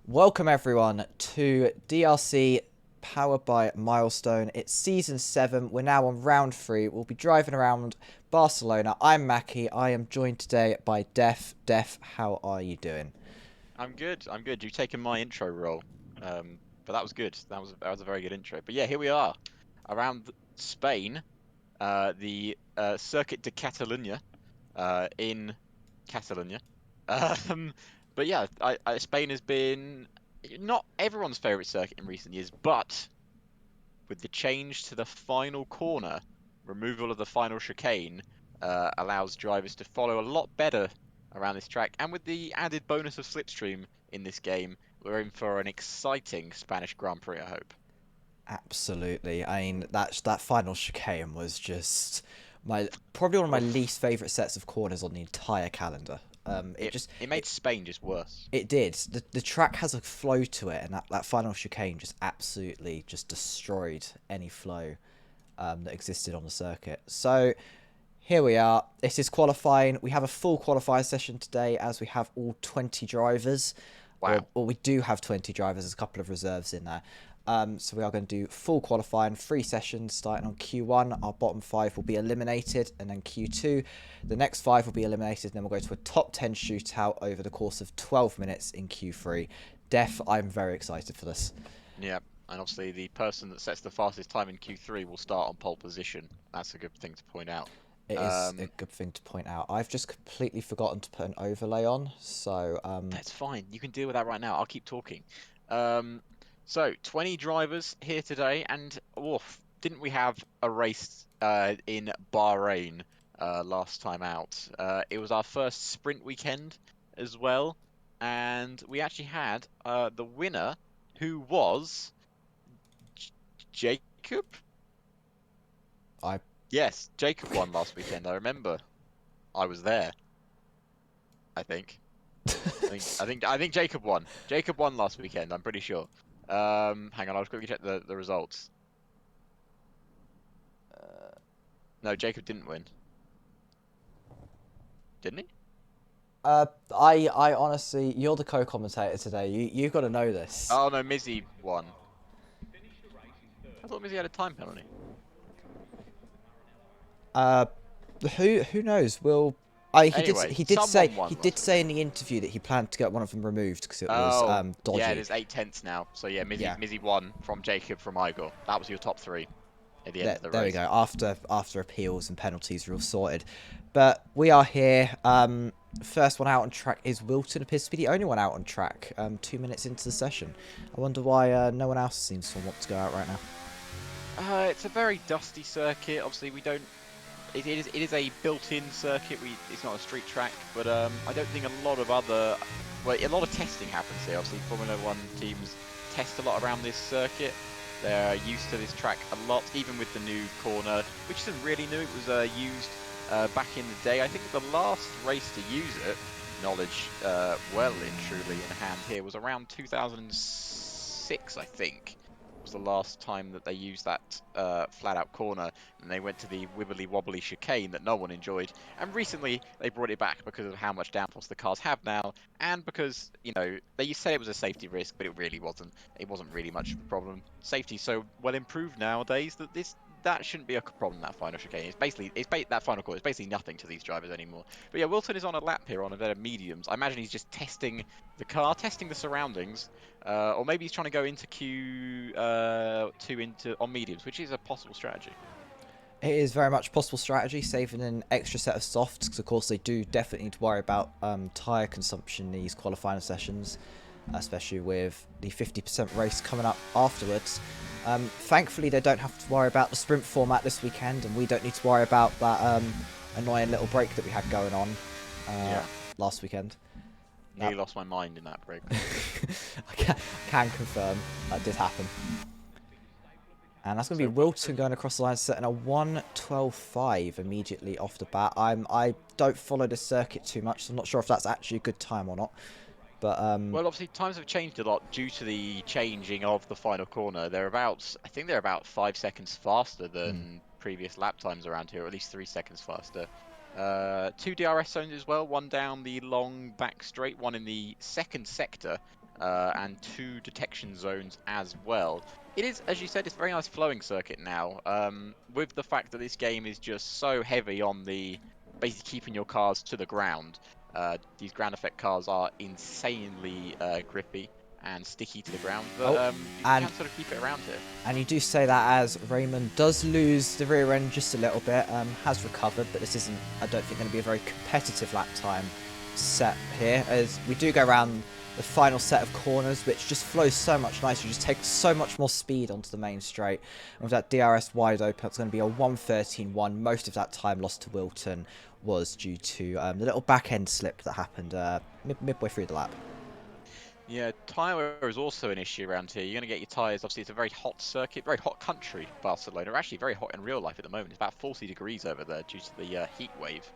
Welcome everyone to DRC powered by Milestone. It's season 7. We're now on round 3. We'll be driving around Barcelona. I'm Mackie. I am joined today by Def. Def, how are you doing? I'm good. You've taken my intro role, but that was good. That was a very good intro. But yeah, here we are around Spain, the Circuit de Catalunya, in Catalonia. Um, but yeah, Spain has been not everyone's favorite circuit in recent years, but with the change to the final corner, removal of the final chicane allows drivers to follow a lot better around this track. And with the added bonus of slipstream in this game, we're in for an exciting Spanish Grand Prix, I hope. Absolutely. I mean, that final chicane was just probably one of my least favourite sets of corners on the entire calendar. It made Spain just worse. It did. The track has a flow to it, and that final chicane just absolutely just destroyed any flow that existed on the circuit. So here we are. This is qualifying. We have a full qualifier session today as we have all 20 drivers. Wow. Or we do have 20 drivers. There's a couple of reserves in there. So we are going to do full qualifying, 3 sessions starting on Q1. Our bottom 5 will be eliminated, and then Q2, the next 5 will be eliminated, and then we'll go to a top 10 shootout over the course of 12 minutes in Q3. Def, I'm very excited for this. Yeah, and obviously the person that sets the fastest time in Q3 will start on pole position. That's a good thing to point out. It is a good thing to point out. I've just completely forgotten to put an overlay on, so That's fine. You can deal with that right now. I'll keep talking. So 20 drivers here today, and didn't we have a race in Bahrain last time out? It was our first sprint weekend as well, and we actually had the winner, who was Jacob. I Yes, Jacob won last weekend. I remember. I was there. I think. I think Jacob won. Jacob won last weekend. I'm pretty sure. Hang on, I'll just quickly check the results. No, Jacob didn't win. Didn't he? I honestly, you're the co-commentator today. You've got to know this. Oh no, Mizzy won. I thought Mizzy had a time penalty. Uh, who knows? Anyway, he someone won did last say in weekend. the interview that he planned to get one of them removed because it was Oh, dodgy. yeah, there's 8/10 now. So yeah, Yeah. Mizzy won from Jacob from Igor. That was your top 3 at the end of the There we race. go. After appeals and penalties are all sorted, but we are here. First one out on track is Wilton. Appears to be the only one out on track. 2 minutes into the session. I wonder why no one else seems to want to go out right now. It's a very dusty circuit. Obviously, we don't. It is a built-in circuit. It's not a street track, but I don't think a lot of other. Well, a lot of testing happens here. Obviously, Formula One teams test a lot around this circuit. They're used to this track a lot, even with the new corner, which isn't really new. It was used back in the day. I think the last race to use it, knowledge well and truly in hand here, was around 2006, I think, was the last time that they used that flat-out corner, and they went to the wibbly-wobbly chicane that no one enjoyed. And recently, they brought it back because of how much downforce the cars have now, and because, you know, they said it was a safety risk, but it really wasn't. It wasn't really much of a problem. Safety's so well improved nowadays that that shouldn't be a problem, that final chicane. That final corner is basically nothing to these drivers anymore. But yeah, Wilton is on a lap here on a bit of mediums. I imagine he's just testing the car, testing the surroundings, or maybe he's trying to go into Q2 into on mediums, which is a possible strategy. It is very much a possible strategy, saving an extra set of softs, because of course they do definitely need to worry about tyre consumption in these qualifying sessions, especially with the 50% race coming up afterwards. Thankfully, they don't have to worry about the sprint format this weekend, and we don't need to worry about that annoying little break that we had going on last weekend. Nearly lost my mind in that break. I can confirm that did happen. And that's going to be Wilton going across the line, setting a 1:12.5 immediately off the bat. I don't follow the circuit too much, so I'm not sure if that's actually a good time or not. But well, obviously times have changed a lot due to the changing of the final corner. I think they're about 5 seconds faster than previous lap times around here, or at least 3 seconds faster. 2 DRS zones as well, one down the long back straight, one in the second sector, and 2 detection zones as well. It is, as you said, it's a very nice flowing circuit now, with the fact that this game is just so heavy on the basically keeping your cars to the ground. These ground effect cars are insanely grippy and sticky to the ground, but you can sort of keep it around here. And you do say that as Raymond does lose the rear end just a little bit, has recovered, but this isn't, I don't think, going to be a very competitive lap time set here, as we do go around the final set of corners, which just flows so much nicer, just takes so much more speed onto the main straight. And with that DRS wide open, it's going to be a 1:13.1. Most of that time lost to Wilton was due to the little back end slip that happened midway through the lap. Yeah, tyre wear is also an issue around here. You're going to get your tyres, obviously it's a very hot circuit, very hot country, Barcelona. Actually very hot in real life at the moment. It's about 40 degrees over there due to the heat wave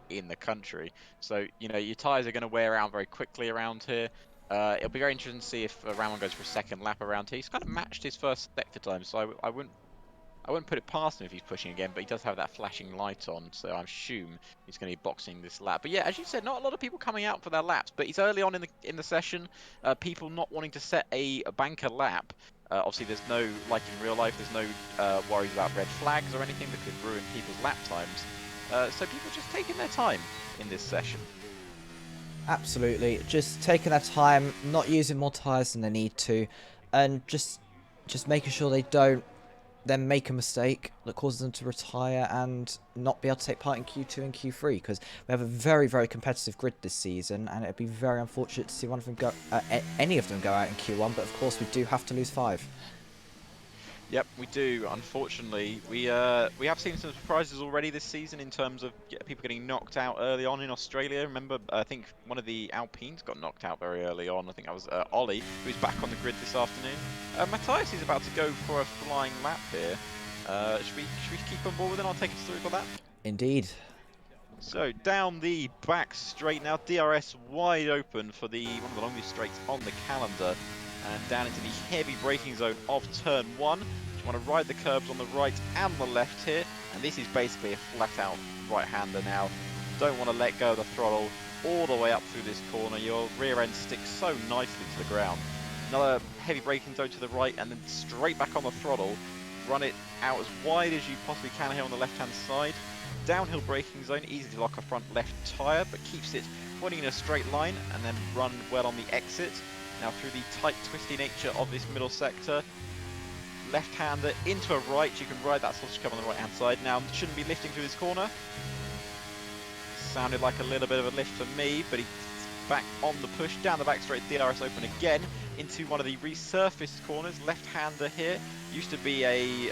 in the country. So, you know, your tyres are going to wear out very quickly around here. It'll be very interesting to see if Ramon goes for a second lap around here. He's kind of matched his first sector time, so I wouldn't put it past him if he's pushing again, but he does have that flashing light on, so I assume he's going to be boxing this lap. But yeah, as you said, not a lot of people coming out for their laps, but it's early on in the session. People not wanting to set a banker lap. Obviously, there's no, like in real life, there's no worries about red flags or anything that could ruin people's lap times. So people just taking their time in this session. Absolutely, just taking their time, not using more tyres than they need to, and just making sure they don't then make a mistake that causes them to retire and not be able to take part in Q2 and Q3, because we have a very, very competitive grid this season, and it'd be very unfortunate to see one of them go, any of them go out in Q1. But of course, we do have to lose 5. Yep, we do. Unfortunately, we have seen some surprises already this season in terms of people getting knocked out early on in Australia. Remember, I think one of the Alpines got knocked out very early on. I think that was Ollie, who's back on the grid this afternoon. Matthias is about to go for a flying lap here. Should we keep on board with it? I'll take us through the lap. Indeed. So down the back straight now, DRS wide open for one of the longest straights on the calendar. And down into the heavy braking zone of turn 1. You want to ride the curbs on the right and the left here. And this is basically a flat-out right-hander now. Don't want to let go of the throttle all the way up through this corner. Your rear end sticks so nicely to the ground. Another heavy braking zone to the right, and then straight back on the throttle. Run it out as wide as you possibly can here on the left-hand side. Downhill braking zone, easy to lock a front left tyre, but keeps it pointing in a straight line, and then run well on the exit. Now through the tight, twisty nature of this middle sector, left-hander into a right. You can ride that sausage curve on the right-hand side. Now, shouldn't be lifting through this corner. Sounded like a little bit of a lift for me, but he's back on the push, down the back straight, DRS open again, into one of the resurfaced corners. Left-hander here. Used to be a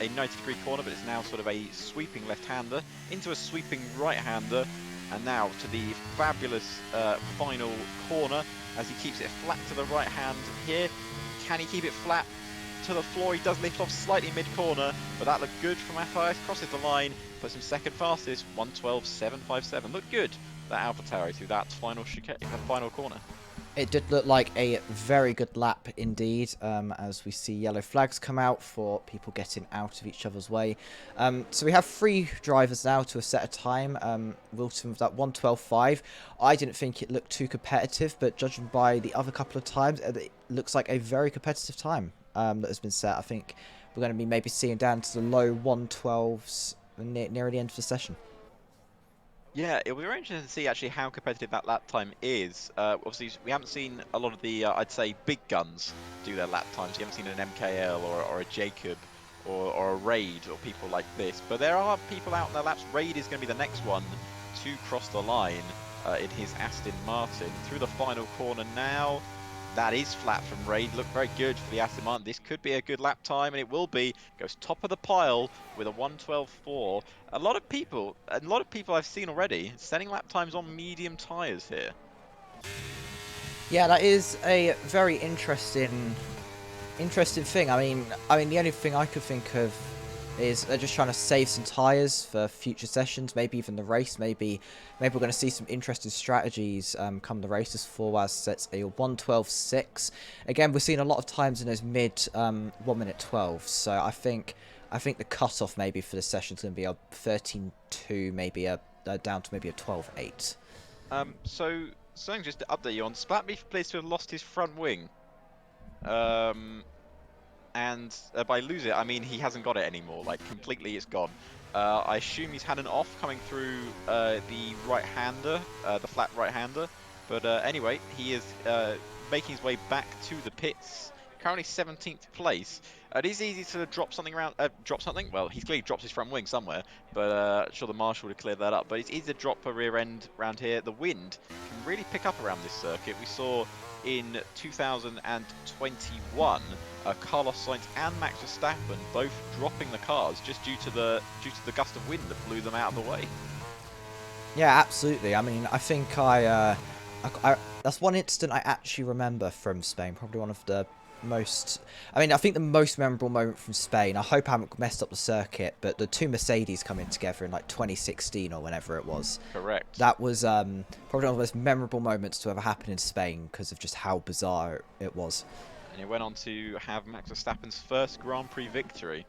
90-degree corner, but it's now sort of a sweeping left-hander, into a sweeping right-hander. And now to the fabulous final corner as he keeps it flat to the right hand here. Can he keep it flat to the floor? He does lift off slightly mid-corner, but that looked good from Matthias. Crosses the line, puts him second fastest, 1:12.757. Looked good, that AlphaTauri through that final corner. It did look like a very good lap indeed, as we see yellow flags come out for people getting out of each other's way. So we have 3 drivers now to a set of time. Wilson with that 1:12.5. I didn't think it looked too competitive, but judging by the other couple of times, it looks like a very competitive time that has been set. I think we're going to be maybe seeing down to the low 1:12s near the end of the session. Yeah, it'll be very interesting to see actually how competitive that lap time is. Obviously, we haven't seen a lot of the, I'd say, big guns do their lap times. You haven't seen an MKL or a Jacob or a Raid or people like this. But there are people out in their laps. Raid is going to be the next one to cross the line in his Aston Martin. Through the final corner now. That is flat from Raid. Looked very good for the Aston Martin. This could be a good lap time, and it will be. Goes top of the pile with a 1:12.4. A lot of people I've seen already setting lap times on medium tyres here. Yeah, that is a very interesting thing. I mean, the only thing I could think of is they're just trying to save some tyres for future sessions, maybe even the race. Maybe we're going to see some interesting strategies come the races. Forward sets a 1:12.6. Again, we're seeing a lot of times in those mid 1:12. So I think the cutoff maybe for the session is going to be a 13.2, maybe down to maybe a 12.8. So something just to update you on, Splatbeef appears to have lost his front wing. And by lose it, I mean he hasn't got it anymore. Like, completely it's gone. I assume he's had an off coming through the right-hander, the flat right-hander. But anyway, he is making his way back to the pits. Currently 17th place. It is easy to drop something around. Drop something? Well, he's clearly dropped his front wing somewhere. But I'm sure the marshal would have cleared that up. But it's easy to drop a rear end around here. The wind can really pick up around this circuit. We saw in 2021, Carlos Sainz and Max Verstappen both dropping the cars just due to the gust of wind that blew them out of the way. Yeah, absolutely. I mean, I think I that's one incident I actually remember from Spain. Probably one of the most. I mean, I think the most memorable moment from Spain. I hope I haven't messed up the circuit, but the 2 Mercedes coming together in like 2016 or whenever it was. Correct. That was probably one of the most memorable moments to ever happen in Spain because of just how bizarre it was. And he went on to have Max Verstappen's first Grand Prix victory.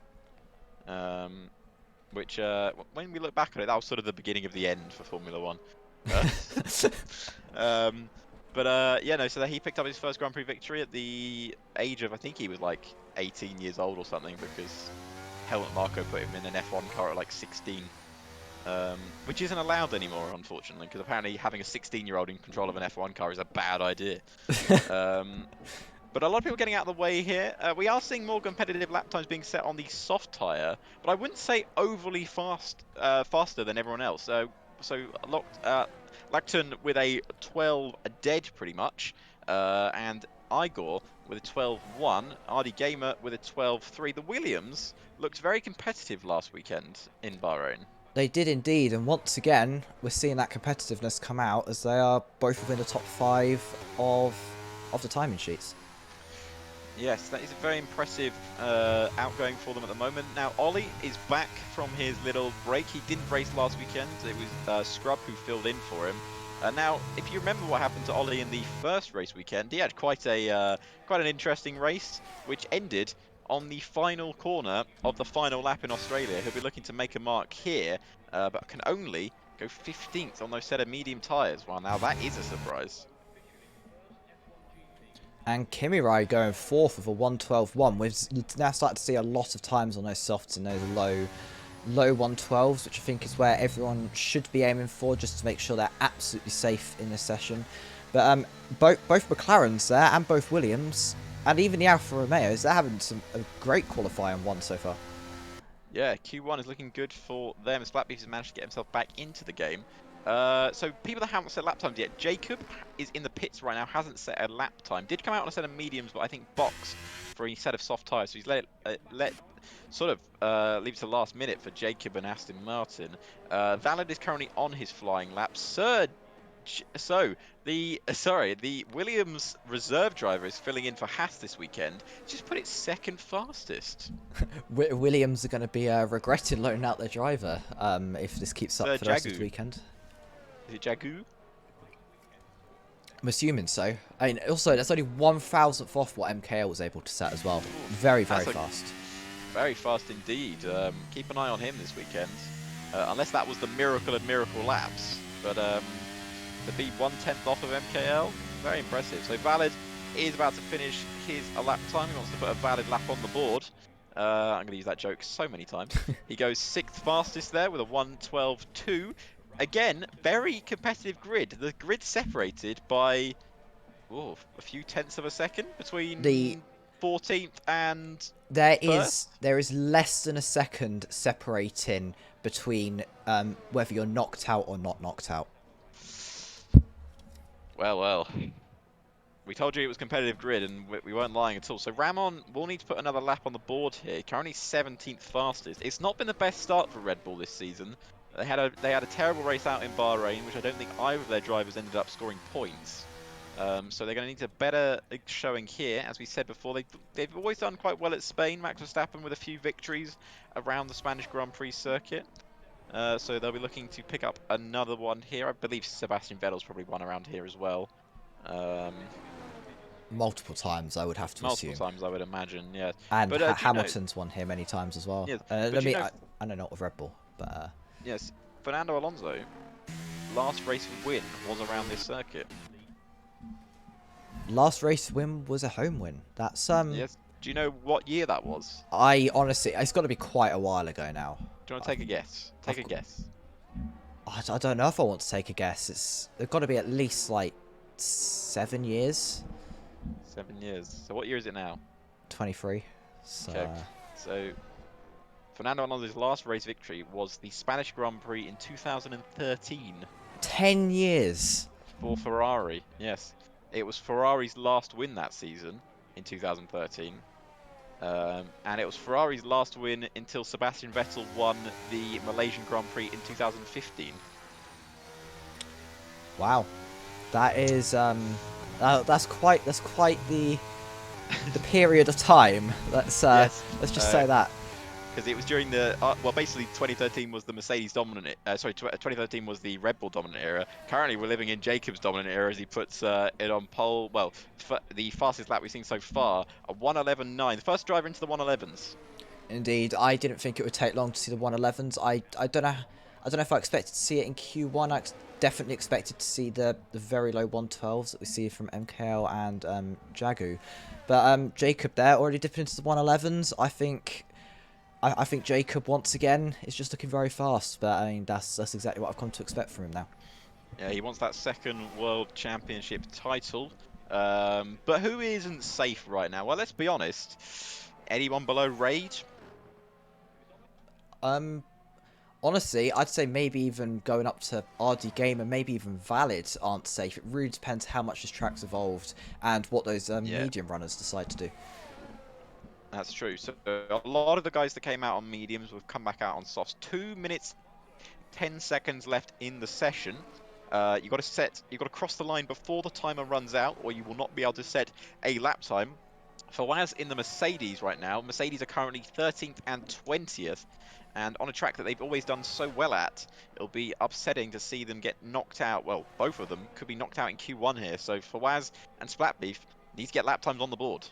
Which, when we look back at it, that was sort of the beginning of the end for Formula One. Yeah, no, so he picked up his first Grand Prix victory at the age of, I think he was like 18 years old or something, because Helmut Marko put him in an F1 car at like 16. Which isn't allowed anymore, unfortunately, because apparently having a 16-year-old in control of an F1 car is a bad idea. But a lot of people getting out of the way here. We are seeing more competitive lap times being set on the soft tyre, but I wouldn't say overly faster than everyone else. So Lacton with a 12 dead pretty much, and Igor with a 12.1, RD Gamer with a 12.3. The Williams looked very competitive last weekend in Bahrain. They did indeed, and once again, we're seeing that competitiveness come out as they are both within the top 5 of the timing sheets. Yes, that is a very impressive outgoing for them at the moment. Now, Ollie is back from his little break. He didn't race last weekend. It was Scrub who filled in for him. Now, if you remember what happened to Ollie in the first race weekend, he had quite an interesting race, which ended on the final corner of the final lap in Australia. He'll be looking to make a mark here, but can only go 15th on those set of medium tyres. Well, now that is a surprise. And Kimirai going 4th with a 1:12.1. We've now started to see a lot of times on those softs in those low 1:12s, which I think is where everyone should be aiming for, just to make sure they're absolutely safe in this session. But both McLarens there and both Williams and even the Alfa Romeos, they're having a great qualifying one so far. Yeah, Q1 is looking good for them as Blackbeef has managed to get himself back into the game. So people that haven't set lap times yet, Jacob is in the pits right now, hasn't set a lap time. Did come out on a set of mediums, but I think boxed for a set of soft tyres. So he's leave it to last minute for Jacob and Aston Martin. Valid is currently on his flying lap. The Williams reserve driver is filling in for Haas this weekend. Just put it second fastest. Williams are going to be regretting loaning out their driver if this keeps up for the rest of the weekend. Is it Jagu? I'm assuming so. I mean, also, that's only 1,000th off what MKL was able to set as well. Very, very That's fast. very fast indeed. Keep an eye on him this weekend. Unless that was the miracle of miracle laps. But to be 1/10 off of MKL, very impressive. So Valid is about to finish his lap time. He wants to put a Valid lap on the board. I'm going to use that joke so many times. He goes 6th fastest there with a 1:12.2. Again, very competitive grid. The grid separated by a few tenths of a second The between 14th and there is first. there is less than a second separating between whether you're knocked out or not knocked out. Well. We told you it was competitive grid, and we weren't lying at all. So Ramon will need to put another lap on the board here. Currently 17th fastest. It's not been the best start for Red Bull this season. They had a terrible race out in Bahrain, which I don't think either of their drivers ended up scoring points. So they're going to need a better showing here. As we said before, they've always done quite well at Spain. Max Verstappen with a few victories around the Spanish Grand Prix circuit. So they'll be looking to pick up another one here. I believe Sebastian Vettel's probably won around here as well. Multiple times, I would have to Multiple assume. times, I would imagine, yeah. And But Hamilton's won here many times as well. yes, I know not with Red Bull, but yes, Fernando Alonso, last race win was around this circuit. last race win was a home win. That's Yes. Do you know what year that was? I honestly, it's got to be quite a while ago now. Do you want to take a guess? Take a guess. I don't know if I want to take a guess. It's got to be at least like 7 years. 7 years. So what year is it now? 23. So. Okay. So Fernando Alonso's last race victory was the Spanish Grand Prix in 2013. 10 years. For Ferrari, yes. It was Ferrari's last win that season in 2013. And it was Ferrari's last win until Sebastian Vettel won the Malaysian Grand Prix in 2015. Wow. That is that's quite the period of time. Let's Yes. let's just say that. Because it was during the basically 2013 was the Mercedes dominant. 2013 was the Red Bull dominant era. Currently, we're living in Jacob's dominant era as he puts it on pole. Well, the fastest lap we've seen so far, a 1:11.9. The first driver into the 1:11s. Indeed, I didn't think it would take long to see the 1:11s. I don't know. I don't know if I expected to see it in Q1. I definitely expected to see the very low 1:12s that we see from MKL and Jagu. But Jacob there already dipped into the 1:11s. I think Jacob once again is just looking very fast, but I mean that's exactly what I've come to expect from him now. Yeah, he wants that second World Championship title. But who isn't safe right now? Well, let's be honest. Anyone below Raid? Honestly, I'd say maybe even going up to RD Game and maybe even Valid aren't safe. It really depends how much this track's evolved and what those medium runners decide to do. That's true. So a lot of the guys that came out on mediums will come back out on softs. 2 minutes, 10 seconds left in the session. You've got to cross the line before the timer runs out, or you will not be able to set a lap time. Fawaz in the Mercedes right now. Mercedes are currently 13th and 20th. And on a track that they've always done so well at, it'll be upsetting to see them get knocked out. Well, both of them could be knocked out in Q1 here. So Fawaz and Splatbeef need to get lap times on the board.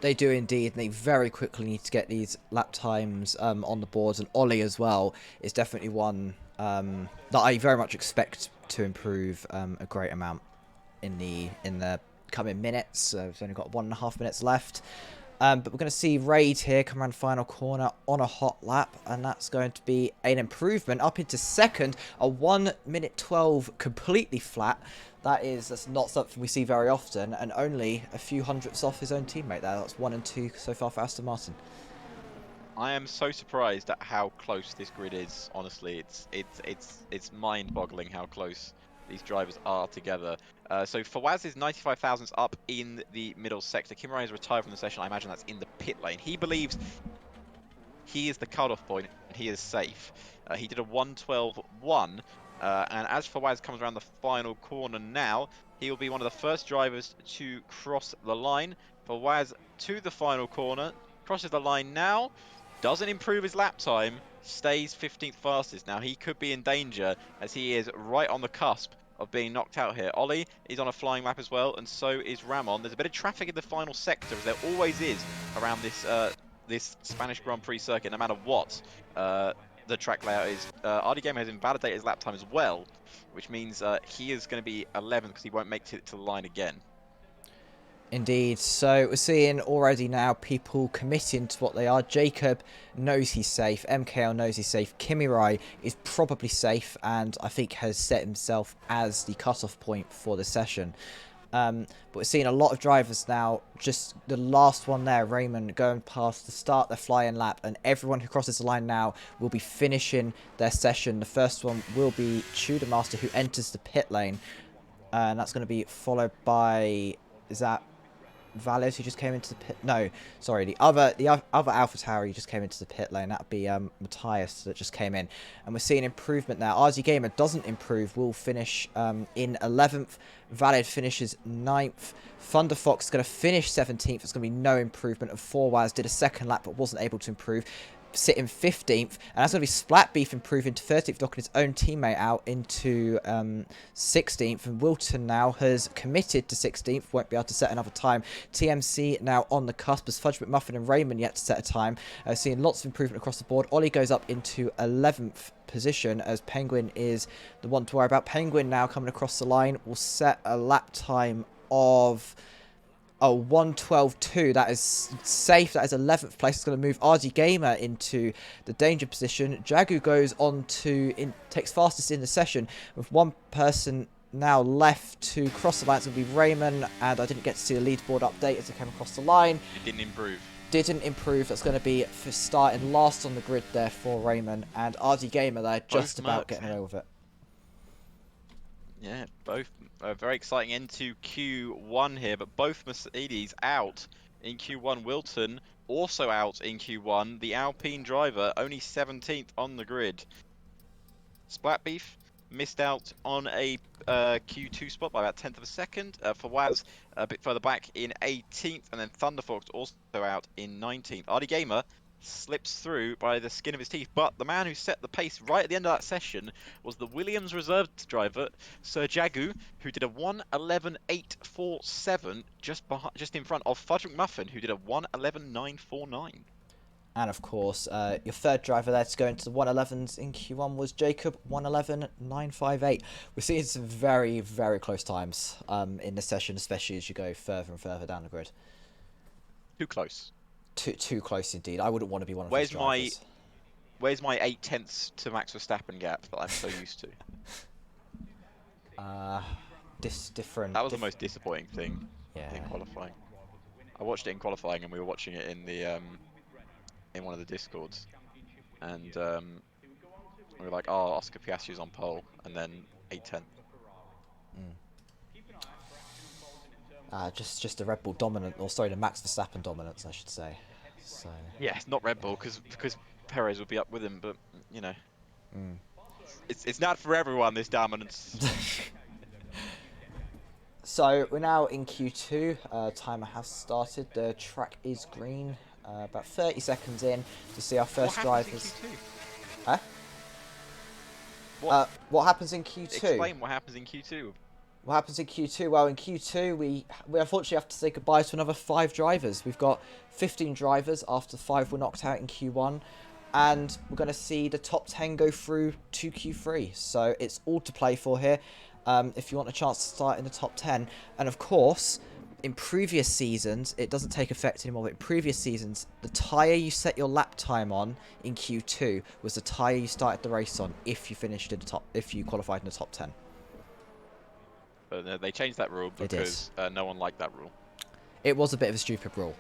They do indeed, and they very quickly need to get these lap times on the boards. And Ollie as well is definitely one that I very much expect to improve a great amount in the coming minutes. So we've only got 1.5 minutes left. But we're going to see Raid here come around final corner on a hot lap, and that's going to be an improvement up into second. A 1:12 completely flat. That's not something we see very often, and only a few hundredths off his own teammate there. That's 1 and 2 so far for Aston Martin. I am so surprised at how close this grid is. Honestly, it's mind-boggling how close these drivers are together. So Fawaz is 95 thousandths up in the middle sector. Kim Rai has retired from the session. I imagine that's in the pit lane. He believes he is the cutoff point and he is safe. He did a 1:12.1. And as Fawaz comes around the final corner now, he will be one of the first drivers to cross the line. Fawaz to the final corner, crosses the line now, doesn't improve his lap time, stays 15th fastest. Now he could be in danger as he is right on the cusp of being knocked out here. Ollie is on a flying lap as well, and so is Ramon. There's a bit of traffic in the final sector, as there always is around this this Spanish Grand Prix circuit, no matter what the track layout is. RD Gamer has invalidated his lap time as well, which means he is going to be 11th because he won't make it to the line again. Indeed. So we're seeing already now people committing to what they are. Jacob knows he's safe. MKL knows he's safe. Kimi Rai is probably safe and I think has set himself as the cutoff point for the session. But we're seeing a lot of drivers now, just the last one there, Raymond, going past the start their flying lap, and everyone who crosses the line now will be finishing their session. The first one will be Tudor Master, who enters the pit lane, and that's going to be followed by, is that Valles, who just came into the pit? No, sorry, the other Alpha Tower who just came into the pit lane. That'd be Matthias that just came in, and we're seeing improvement there. RZ Gamer doesn't improve, will finish in 11th. Valid finishes 9th. Thunder Fox is going to finish 17th. It's going to be no improvement. And 4Waz did a second lap but wasn't able to improve, sitting 15th, and that's going to be Splat Beef improving to 13th, knocking his own teammate out into 16th, and Wilton now has committed to 16th, won't be able to set another time. TMC now on the cusp as Fudge McMuffin and Raymond yet to set a time. Seeing lots of improvement across the board. Ollie goes up into 11th position as Penguin is the one to worry about. Penguin now coming across the line will set a lap time of 1:12.2. That is safe. That is 11th place. It's going to move RG Gamer into the danger position. Jagu goes on to takes fastest in the session with one person now left to cross the line. It's going to be Raymond, and I didn't get to see the leaderboard update as I came across the line. It didn't improve. Didn't improve. That's going to be for starting last on the grid there for Raymond, and RG Gamer there just about getting away with it. Yeah, both very exciting into Q1 here, but both Mercedes out in Q1. Wilton also out in Q1. The Alpine driver only 17th on the grid. Splat Beef missed out on a Q2 spot by about 10th of a second. For Waz a bit further back in 18th, and then Thunderfox also out in 19th. RD Gamer slips through by the skin of his teeth, but the man who set the pace right at the end of that session was the Williams reserve driver, Sir Jagu, who did a 1:11.847 just in front of Fudge McMuffin, who did a 1:11.949. And of course, your third driver there to go into the 1:11s in Q1 was Jacob, 1:11.958. We're seeing some very, very close times in this session, especially as you go further and further down the grid. Too close. Too close indeed. I wouldn't want to be one of those drivers. Where's my 8/10 to Max Verstappen gap that I'm so used to? Different. That was the most disappointing thing in Yeah. qualifying. I watched it in qualifying, and we were watching it in the in one of the Discords, and we were like, "Oh, Oscar Piastri's on pole," and then 8/10. Just a Red Bull dominant, or sorry, the Max Verstappen dominance, I should say. So. Yeah, it's not Red Bull because Perez would be up with him, but you know, it's not for everyone, this dominance. So we're now in Q2. Timer has started. The track is green. About 30 seconds in to see our first drivers. Huh? What happens in Q2? Explain what happens in Q2. What happens in Q2? Well, in Q2, we unfortunately have to say goodbye to another 5 drivers. We've got 15 drivers after 5 were knocked out in Q1. And we're going to see the top 10 go through to Q3. So it's all to play for here if you want a chance to start in the top 10. And of course, in previous seasons, it doesn't take effect anymore, but in previous seasons, the tyre you set your lap time on in Q2 was the tyre you started the race on if you finished in the top, if you qualified in the top 10. But they changed that rule because no one liked that rule. It was a bit of a stupid rule.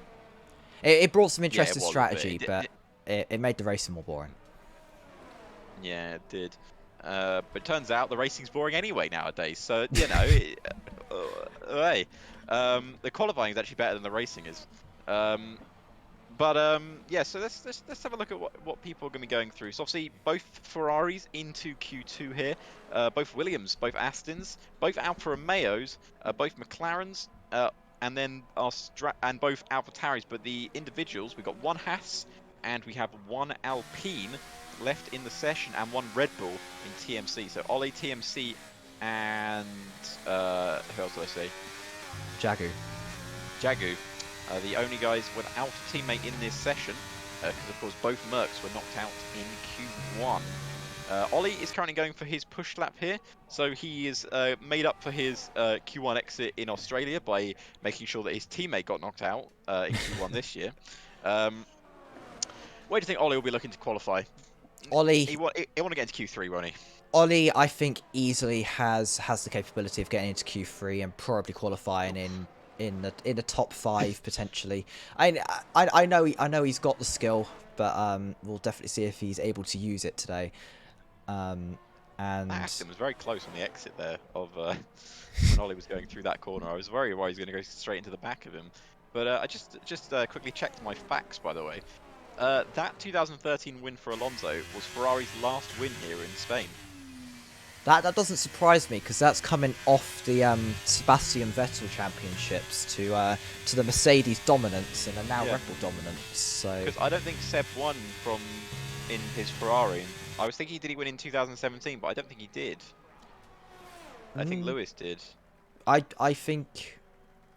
It brought some interesting strategy, but it made the racing more boring. Yeah, it did. But it turns out the racing's boring anyway nowadays. So, you know, hey, the qualifying is actually better than the racing is. Yeah, so let's have a look at what people are going to be going through. So obviously both Ferraris into Q2 here, both Williams, both Astons, both Alfa Romeos, both McLarens, and then and both Alfa Tauris. But the individuals, we've got one Haas and we have one Alpine left in the session and one Red Bull in TMC. So Ollie, TMC, and who else did I say? Jagu. Jagu, the only guys without a teammate in this session, because of course both Mercs were knocked out in Q1. Ollie is currently going for his push lap here, so he is made up for his Q1 exit in Australia by making sure that his teammate got knocked out in Q1 this year. Where do you think Ollie will be looking to qualify? Ollie, He want to get into Q3, won't he? Ollie, I think easily has the capability of getting into Q3 and probably qualifying in the top 5 potentially. I know he's got the skill, but we'll definitely see if he's able to use it today. And Aston was very close on the exit there of when Ollie was going through that corner. I was very worried he was going to go straight into the back of him. But I just quickly checked my facts, by the way. That 2013 win for Alonso was Ferrari's last win here in Spain. that doesn't surprise me because that's coming off the Sebastian Vettel championships to the Mercedes dominance and a now Red Bull dominance. So because I don't think Seb won from in his Ferrari. I was thinking did he win in 2017, but I don't think he did. I think Lewis did. I think,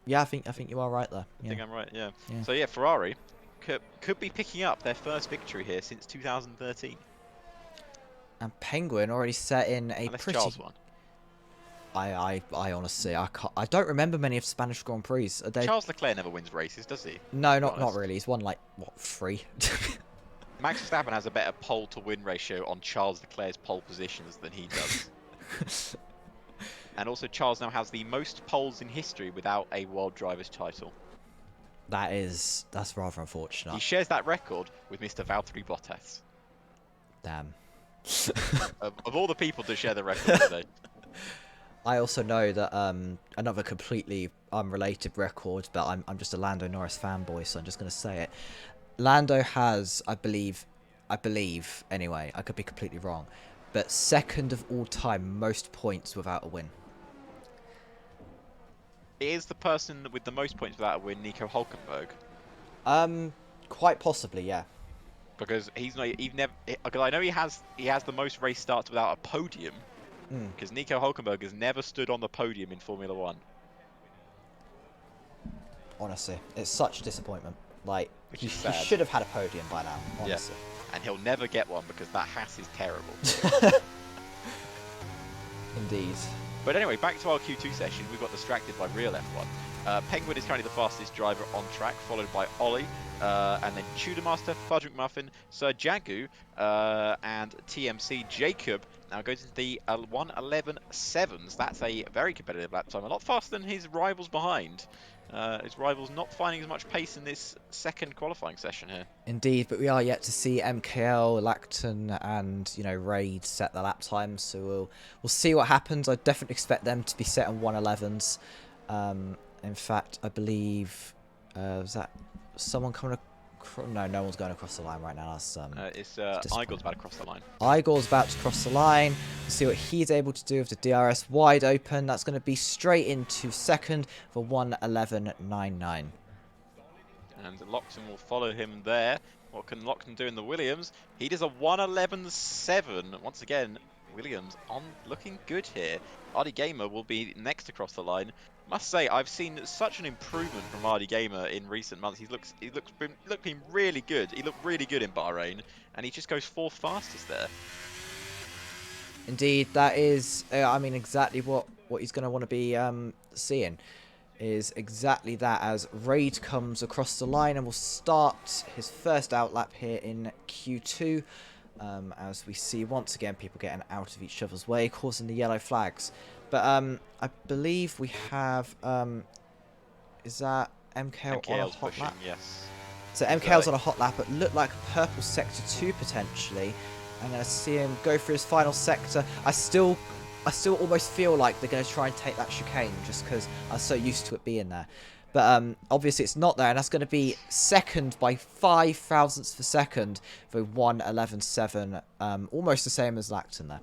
yeah, I think you are right there. I think I'm right. Yeah. So yeah, Ferrari could be picking up their first victory here since 2013. And Penguin already set in a Unless pretty. Charles won. I honestly I don't remember many of Spanish Grand Prix. Charles Leclerc never wins races, does he? No, not really. He's won like what 3. Max Verstappen has a better pole to win ratio on Charles Leclerc's pole positions than he does. And also Charles now has the most poles in history without a World Drivers' title. That's rather unfortunate. He shares that record with Mr. Valtteri Bottas. Damn. Of all the people to share the record today. I also know that another completely unrelated record, but I'm just a Lando Norris fanboy, so I'm just going to say it. Lando has, I believe anyway, I could be completely wrong, but second of all time most points without a win. Is the person with the most points without a win Nico Hülkenberg? Quite possibly, yeah. Because because I know he has the most race starts without a podium. Because Nico Hülkenberg has never stood on the podium in Formula 1. Honestly, it's such a disappointment. Like, he sad. should have had a podium by now, honestly. Yeah. And he'll never get one because that Haas is terrible. Indeed. But anyway, back to our Q2 session. We got distracted by real F1. Penguin is currently the fastest driver on track, followed by Ollie, and then Tudor Master, Fudge McMuffin, Sir Jagu, and TMC Jacob. Now goes into the 1:11.7s. That's a very competitive lap time, a lot faster than his rivals behind. His rivals not finding as much pace in this second qualifying session here. Indeed, but we are yet to see MKL, Lacton, and Raid set the lap times, so we'll see what happens. I definitely expect them to be set on 1:11s. In fact, I believe was that someone coming across? No one's going across the line right now. That's it's Igor's about to cross the line. Igor's about to cross the line. We'll see what he's able to do with the DRS wide open. That's going to be straight into second for 1:11.99. And Lockton will follow him there. What can Lockton do in the Williams? He does a 1:11.7. Once again, Williams looking good here. Ardy Gamer will be next across the line. Must say, I've seen such an improvement from Ardy Gamer in recent months. He looking really good. He looked really good in Bahrain, and he just goes 4th fastest there. Indeed, that is, I mean, exactly what he's going to want to be seeing is exactly that, as Raid comes across the line and will start his first outlap here in Q2. As we see once again people getting out of each other's way, causing the yellow flags. But I believe we have is that MKL on a hot pushing, lap? Yes. So MKL's on a hot lap. It looked like a purple sector 2 potentially. And I see him go through his final sector. I still almost feel like they're going to try and take that chicane just because I'm so used to it being there. But obviously it's not there, and that's going to be second by 5 thousandths of a second for 1:11.7. Almost the same as Lacton there.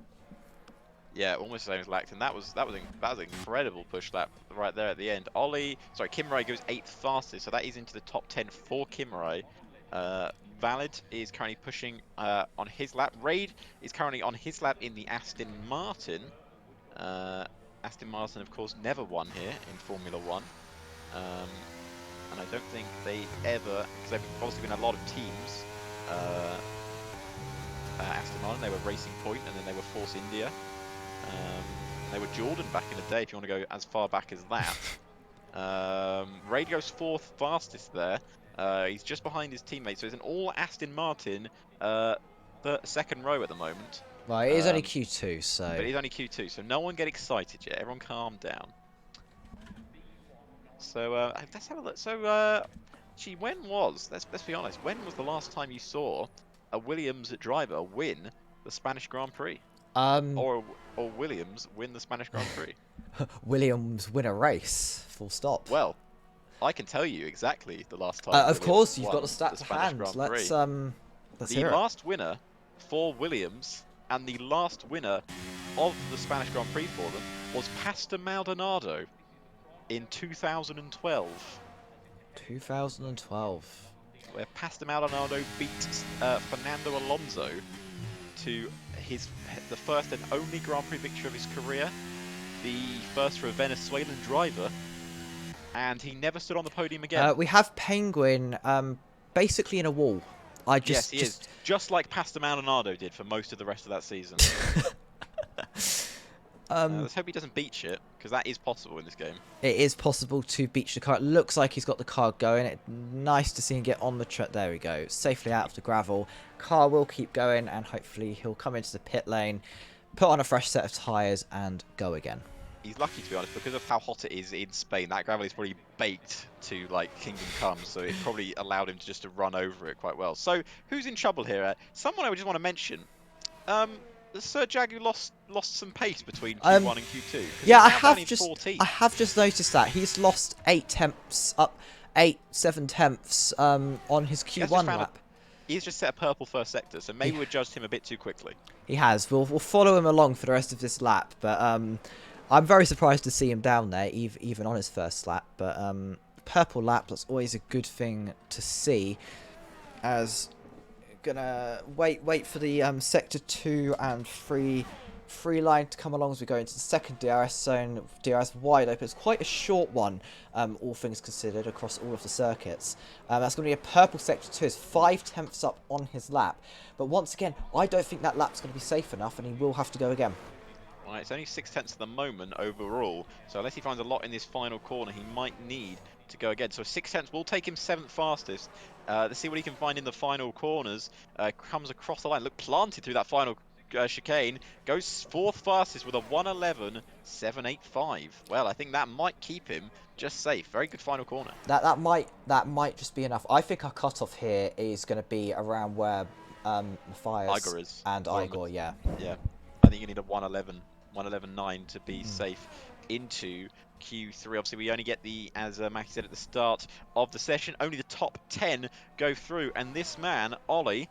Yeah, almost the same as Lacton. That was an incredible push lap right there at the end. Kimrai goes 8th fastest, so that is into the top 10 for Kimrai. Valid is currently pushing on his lap. Raid is currently on his lap in the Aston Martin. Aston Martin, of course, never won here in Formula One. And I don't think they ever, because they've obviously been a lot of teams. Aston Martin, they were Racing Point, and then they were Force India. They were Jordan back in the day, if you want to go as far back as that. Radio's fourth fastest there. He's just behind his teammate, so it's an all Aston Martin second row at the moment. Well, it is only Q2, so... But it is only Q2, so no one get excited yet. Everyone calm down. So let's have a look. So, gee, let's be honest, when was the last time you saw a Williams driver win the Spanish Grand Prix? Or Williams win the Spanish Grand Prix? Williams win a race, full stop. Well, I can tell you exactly the last time. Of course, you've got the stats to hand. Let's the last winner for Williams and the last winner of the Spanish Grand Prix for them was Pastor Maldonado in 2012. 2012. Where Pastor Maldonado beat Fernando Alonso to the first and only Grand Prix victory of his career, the first for a Venezuelan driver, and he never stood on the podium again. We have Penguin basically in a wall. Yes, he is. Just like Pastor Maldonado did for most of the rest of that season. Let's hope he doesn't beach it, because that is possible in this game. It is possible to beach the car. It looks like he's got the car going. Nice to see him get on the track. There we go. Safely out of the gravel. Car will keep going, and hopefully he'll come into the pit lane, put on a fresh set of tyres, and go again. He's lucky, to be honest, because of how hot it is in Spain. That gravel is probably baked to, like, Kingdom Come, so it probably allowed him to run over it quite well. So, who's in trouble here? Someone I just want to mention. Sir Jagu lost some pace between Q1 and Q2. Yeah, I have just noticed that he's lost 7 tenths on his Q1 lap. He's just set a purple first sector, so maybe we judged him a bit too quickly. He has. We'll follow him along for the rest of this lap, but I'm very surprised to see him down there, even on his first lap. But purple lap, that's always a good thing to see. As gonna wait for the sector 2 and 3 line to come along as we go into the second DRS zone. DRS wide open. It's quite a short one, all things considered, across all of the circuits. That's going to be a purple sector 2. It's 5 tenths up on his lap. But once again, I don't think that lap's going to be safe enough, and he will have to go again. Right, it's only 6 tenths at the moment overall, so unless he finds a lot in this final corner, he might need to go again. So 6 tenths will take him 7th fastest. Let's see what he can find in the final corners. Comes across the line, look, planted through that final chicane, goes 4th fastest with a 1:11.785. Well, I think that might keep him just safe. Very good final corner. That might just be enough. I think our cutoff here is going to be around where Matthias Igor is. And Igor, yeah. Yeah, I think you need a 1:11.9 to be safe into Q3. Obviously, we only get as Mackie said at the start of the session, only the top 10 go through, and this man, Ollie,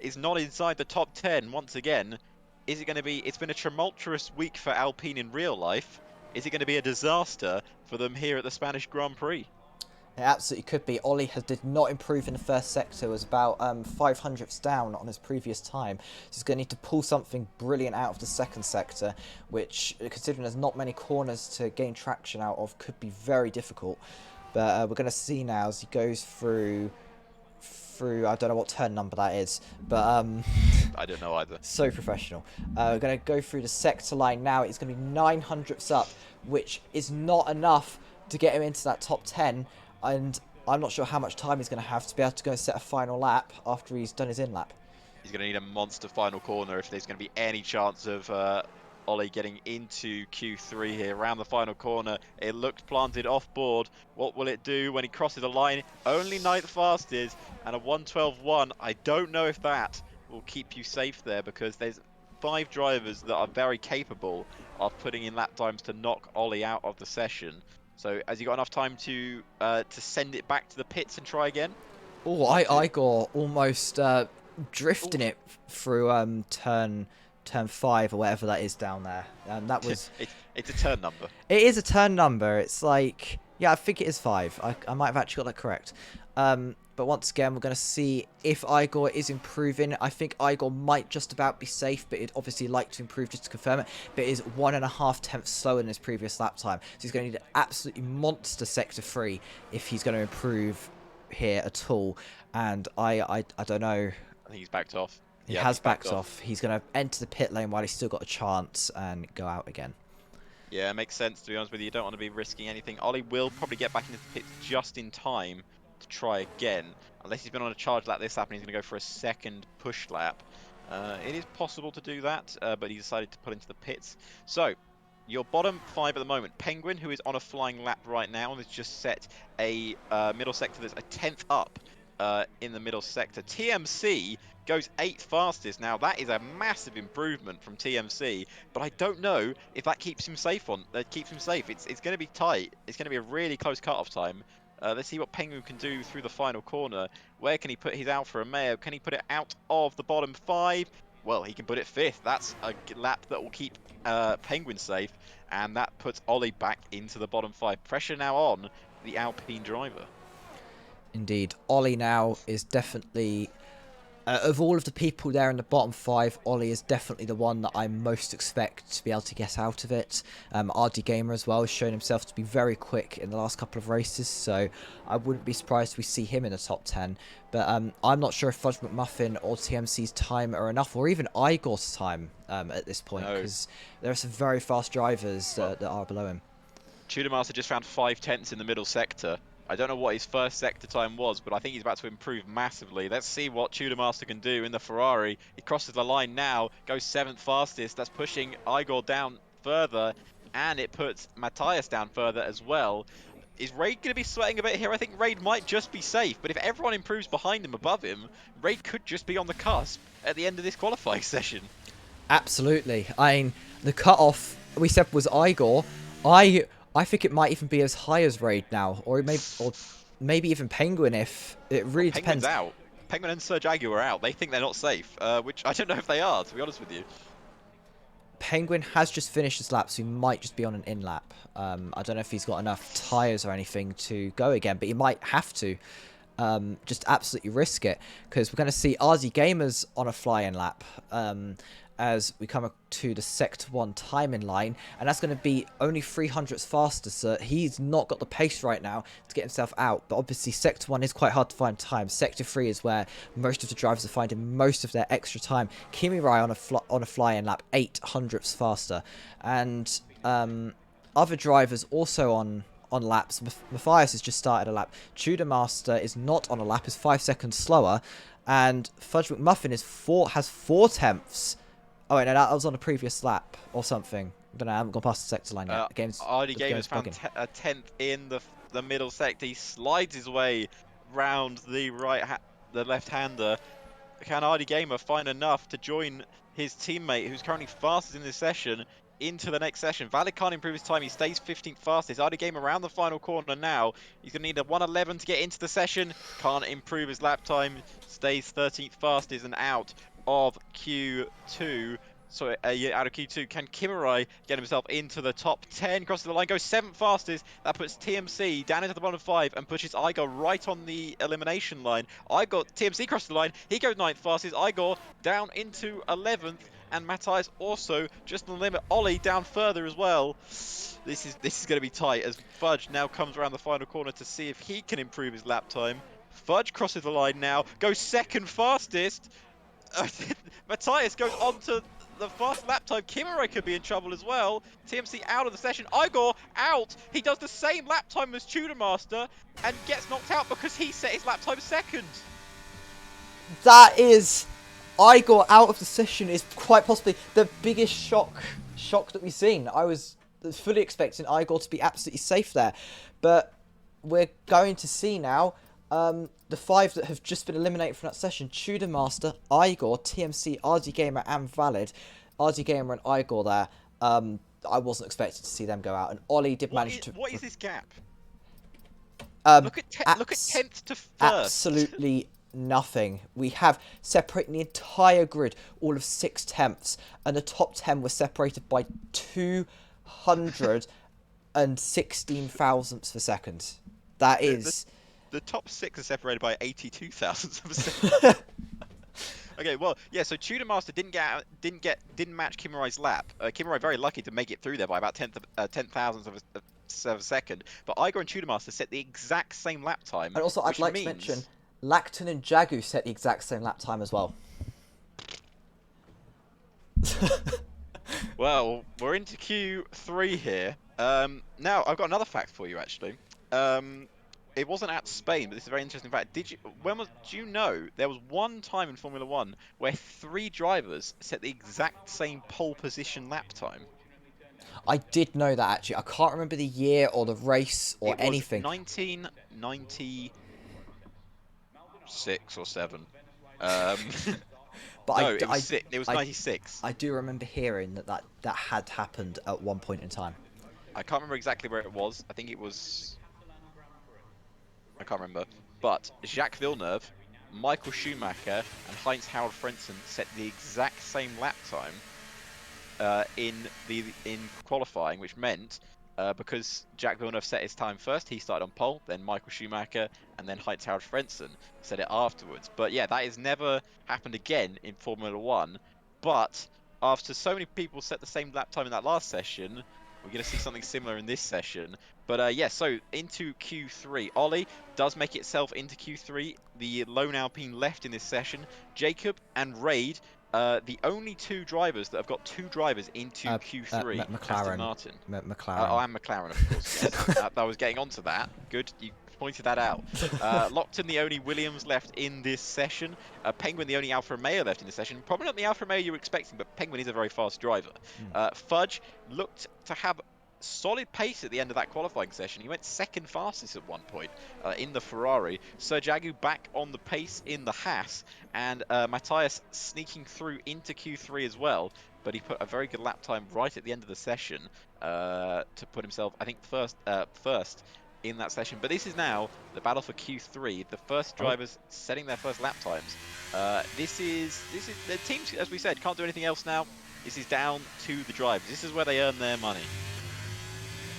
is not inside the top 10 once again. Is it going to be... It's been a tumultuous week for Alpine in real life. Is it going to be a disaster for them here at the Spanish Grand Prix? It absolutely could be. Ollie did not improve in the first sector. Was about 500ths down on his previous time. So he's going to need to pull something brilliant out of the second sector, which, considering there's not many corners to gain traction out of, could be very difficult. But we're going to see now as he goes through, I don't know what turn number that is, but I don't know either. So professional. We're going to go through the sector line now. It's going to be 900ths up, which is not enough to get him into that top 10. And I'm not sure how much time he's going to have to be able to go and set a final lap after he's done his in-lap. He's going to need a monster final corner if there's going to be any chance of Ollie getting into Q3 here. Around the final corner, it looked planted off board. What will it do when he crosses the line? Only 9th fastest and a 1:12.1. I don't know if that will keep you safe there, because there's 5 drivers that are very capable of putting in lap times to knock Ollie out of the session. So, has he got enough time to send it back to the pits and try again? Oh, Igor almost drifting it through turn 5 or whatever that is down there. That was. It's a turn number. It is a turn number. It's like, yeah, I think it is 5. I might have actually got that correct. But once again, we're going to see if Igor is improving. I think Igor might just about be safe, but he'd obviously like to improve just to confirm it. But it is 1.5 tenths slower than his previous lap time. So he's going to need an absolutely monster Sector 3 if he's going to improve here at all. And I don't know. I think he's backed off. He has backed off. He's going to enter the pit lane while he's still got a chance and go out again. Yeah, it makes sense, to be honest with you. You don't want to be risking anything. Ollie will probably get back into the pits just in time to try again. Unless he's been on a charge lap this lap and he's going to go for a second push lap. It is possible to do that, but he decided to pull into the pits. So, your bottom 5 at the moment. Penguin, who is on a flying lap right now and has just set a middle sector that's a 10th up in the middle sector. TMC goes 8th fastest. Now, that is a massive improvement from TMC, but I don't know if that keeps him safe. It's going to be tight. It's going to be a really close cut-off time. Let's see what Penguin can do through the final corner. Where can he put his Alfa Romeo? Can he put it out of the bottom 5? Well, he can put it 5th. That's a lap that will keep Penguin safe, and that puts Ollie back into the bottom 5. Pressure now on the Alpine driver. Indeed. Ollie now is definitely... of all of the people there in the bottom 5, Ollie is definitely the one that I most expect to be able to get out of it. RD Gamer as well has shown himself to be very quick in the last couple of races, so I wouldn't be surprised if we see him in the top 10. But I'm not sure if Fudge McMuffin or TMC's time are enough, or even Igor's time at this point, because there are some very fast drivers that are below him. Tudor Master just found 5 tenths in the middle sector. I don't know what his first sector time was, but I think he's about to improve massively. Let's see what Tudor Master can do in the Ferrari. He crosses the line now, goes 7th fastest. That's pushing Igor down further, and it puts Matthias down further as well. Is Raid going to be sweating a bit here? I think Raid might just be safe, but if everyone improves behind him, above him, Raid could just be on the cusp at the end of this qualifying session. Absolutely. I mean, the cut-off we said was Igor. I think it might even be as high as Raid now, or maybe even Penguin if it really depends. Penguin's out. Penguin and Sir Jaguar are out. They think they're not safe, which I don't know if they are, to be honest with you. Penguin has just finished his lap, so he might just be on an in-lap. I don't know if he's got enough tyres or anything to go again, but he might have to just absolutely risk it, because we're going to see RZ Gamers on a fly-in lap. As we come to the Sector 1 timing line, and that's going to be only 300ths faster, so he's not got the pace right now to get himself out. But obviously Sector 1 is quite hard to find time. Sector 3 is where most of the drivers are finding most of their extra time. Kimi Rai on a fly-in lap 800ths faster, and other drivers also on laps. Matthias has just started a lap. Tudor Master is not on a lap, is 5 seconds slower, and Fudge McMuffin has 4 tenths. Oh, wait, no, that was on a previous lap or something. I don't know, I haven't gone past the sector line yet. RD Gamer's found a 10th in the middle sector. He slides his way round the left-hander. Can RD Gamer find enough to join his teammate, who's currently fastest in this session, into the next session? Valid can't improve his time. He stays 15th fastest. RD Gamer around the final corner now. He's going to need a 1:11 to get into the session. Can't improve his lap time. Stays 13th fastest and out of Q2. So out of Q2, can Kimirai get himself into the top 10? Crosses the line, goes 7th fastest. That puts TMC down into the bottom 5 and pushes Igor right on the elimination line. TMC crosses the line. He goes 9th fastest. Igor down into 11th. And Matthias also just on the limit. Ollie down further as well. This is going to be tight as Fudge now comes around the final corner to see if he can improve his lap time. Fudge crosses the line now, goes 2nd fastest. Matthias goes on to the fast lap time. Kimirai could be in trouble as well. TMC out of the session. Igor out. He does the same lap time as Tudor Master and gets knocked out because he set his lap time 2nd. That is... Igor out of the session is quite possibly the biggest shock that we've seen. I was fully expecting Igor to be absolutely safe there. But we're going to see now the 5 that have just been eliminated from that session: Tudor Master, Igor, TMC, RD Gamer, and Valid. RD Gamer and Igor there. I wasn't expecting to see them go out, and Ollie did manage to. What is this gap? Look at 10th to 1st. Absolutely nothing. We have separating the entire grid, all of 6 tenths, and the top 10 were separated by 216 thousandths per second. That is the top 6 are separated by 82 thousandths of a second. Okay, well, yeah. So Tudor Master didn't match Kimurai's lap. Kimurai very lucky to make it through there by about 10 thousandths of a second. But Igor and Tudor Master set the exact same lap time, And also, I'd which like to mention, means Lacton and Jagu set the exact same lap time as well. well, we're into Q3 here. Now I've got another fact for you actually. It wasn't at Spain, but this is a very interesting fact. Do you know there was one time in Formula One where 3 drivers set the exact same pole position lap time? I did know that actually. I can't remember the year or the race or It was anything. 1996 or 7. Um, But no, it was it was I, 96. I do remember hearing that had happened at one point in time. I can't remember exactly where it was. I think it was. I can't remember. But Jacques Villeneuve, Michael Schumacher, and Heinz-Harald Frentzen set the exact same lap time in qualifying, which meant because Jacques Villeneuve set his time first, he started on pole, then Michael Schumacher, and then Heinz-Harald Frentzen set it afterwards. But yeah, that has never happened again in Formula One. But after so many people set the same lap time in that last session, we're going to see something similar in this session. But yeah, so into Q3. Ollie does make itself into Q3. The lone Alpine left in this session. Jacob and Raid, the only 2 drivers that have got 2 drivers into Q3. Aston McLaren. Martin. McLaren. Oh, and McLaren, of course, yes. I was getting onto that. Good, you pointed that out. Lockton, the only Williams left in this session. Penguin, the only Alfa Romeo left in this session. Probably not the Alfa Romeo you were expecting, but Penguin is a very fast driver. Fudge looked to have solid pace at the end of that qualifying session. He went second fastest at one point in the Ferrari. Sir Jagu back on the pace in the Haas, and Matthias sneaking through into Q3 as well. But he put a very good lap time right at the end of the session to put himself, I think, first in that session. But this is now the battle for Q3. The first drivers setting their first lap times. This is the teams, as we said, can't do anything else now. This is down to the drivers. This is where they earn their money.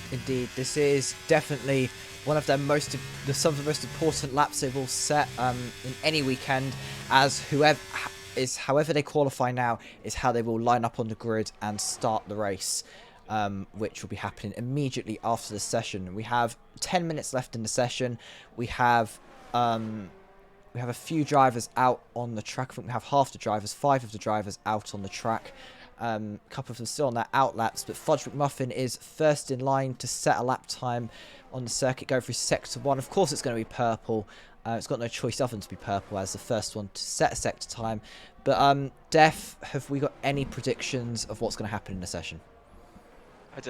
Indeed, this is definitely one of some of the most important laps they've all set in any weekend, as however they qualify now is how they will line up on the grid and start the race, which will be happening immediately after the session. We have 10 minutes left in the session. We have a few drivers out on the track. I think we have half the drivers, 5 of the drivers out on the track. A couple of them still on their out laps, but Fudge McMuffin is first in line to set a lap time on the circuit, go through sector 1. Of course, it's going to be purple. It's got no choice other than to be purple as the first one to set a sector time. But Def, have we got any predictions of what's going to happen in the session? I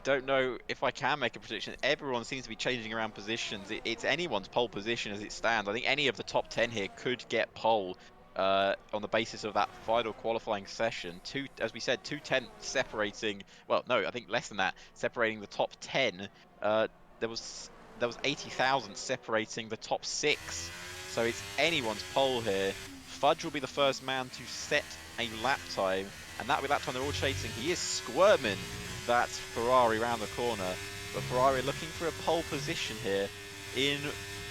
don't know if I can make a prediction. Everyone seems to be changing around positions. It's anyone's pole position as it stands. I think any of the top 10 here could get pole on the basis of that final qualifying session. As we said, 2/10 separating. Well, no, I think less than that, separating the top 10. There was 80,000 separating the top 6. So it's anyone's pole here. Fudge will be the first man to set a lap time, and that will be the lap time they're all chasing. He is squirming that Ferrari round the corner, but Ferrari looking for a pole position here in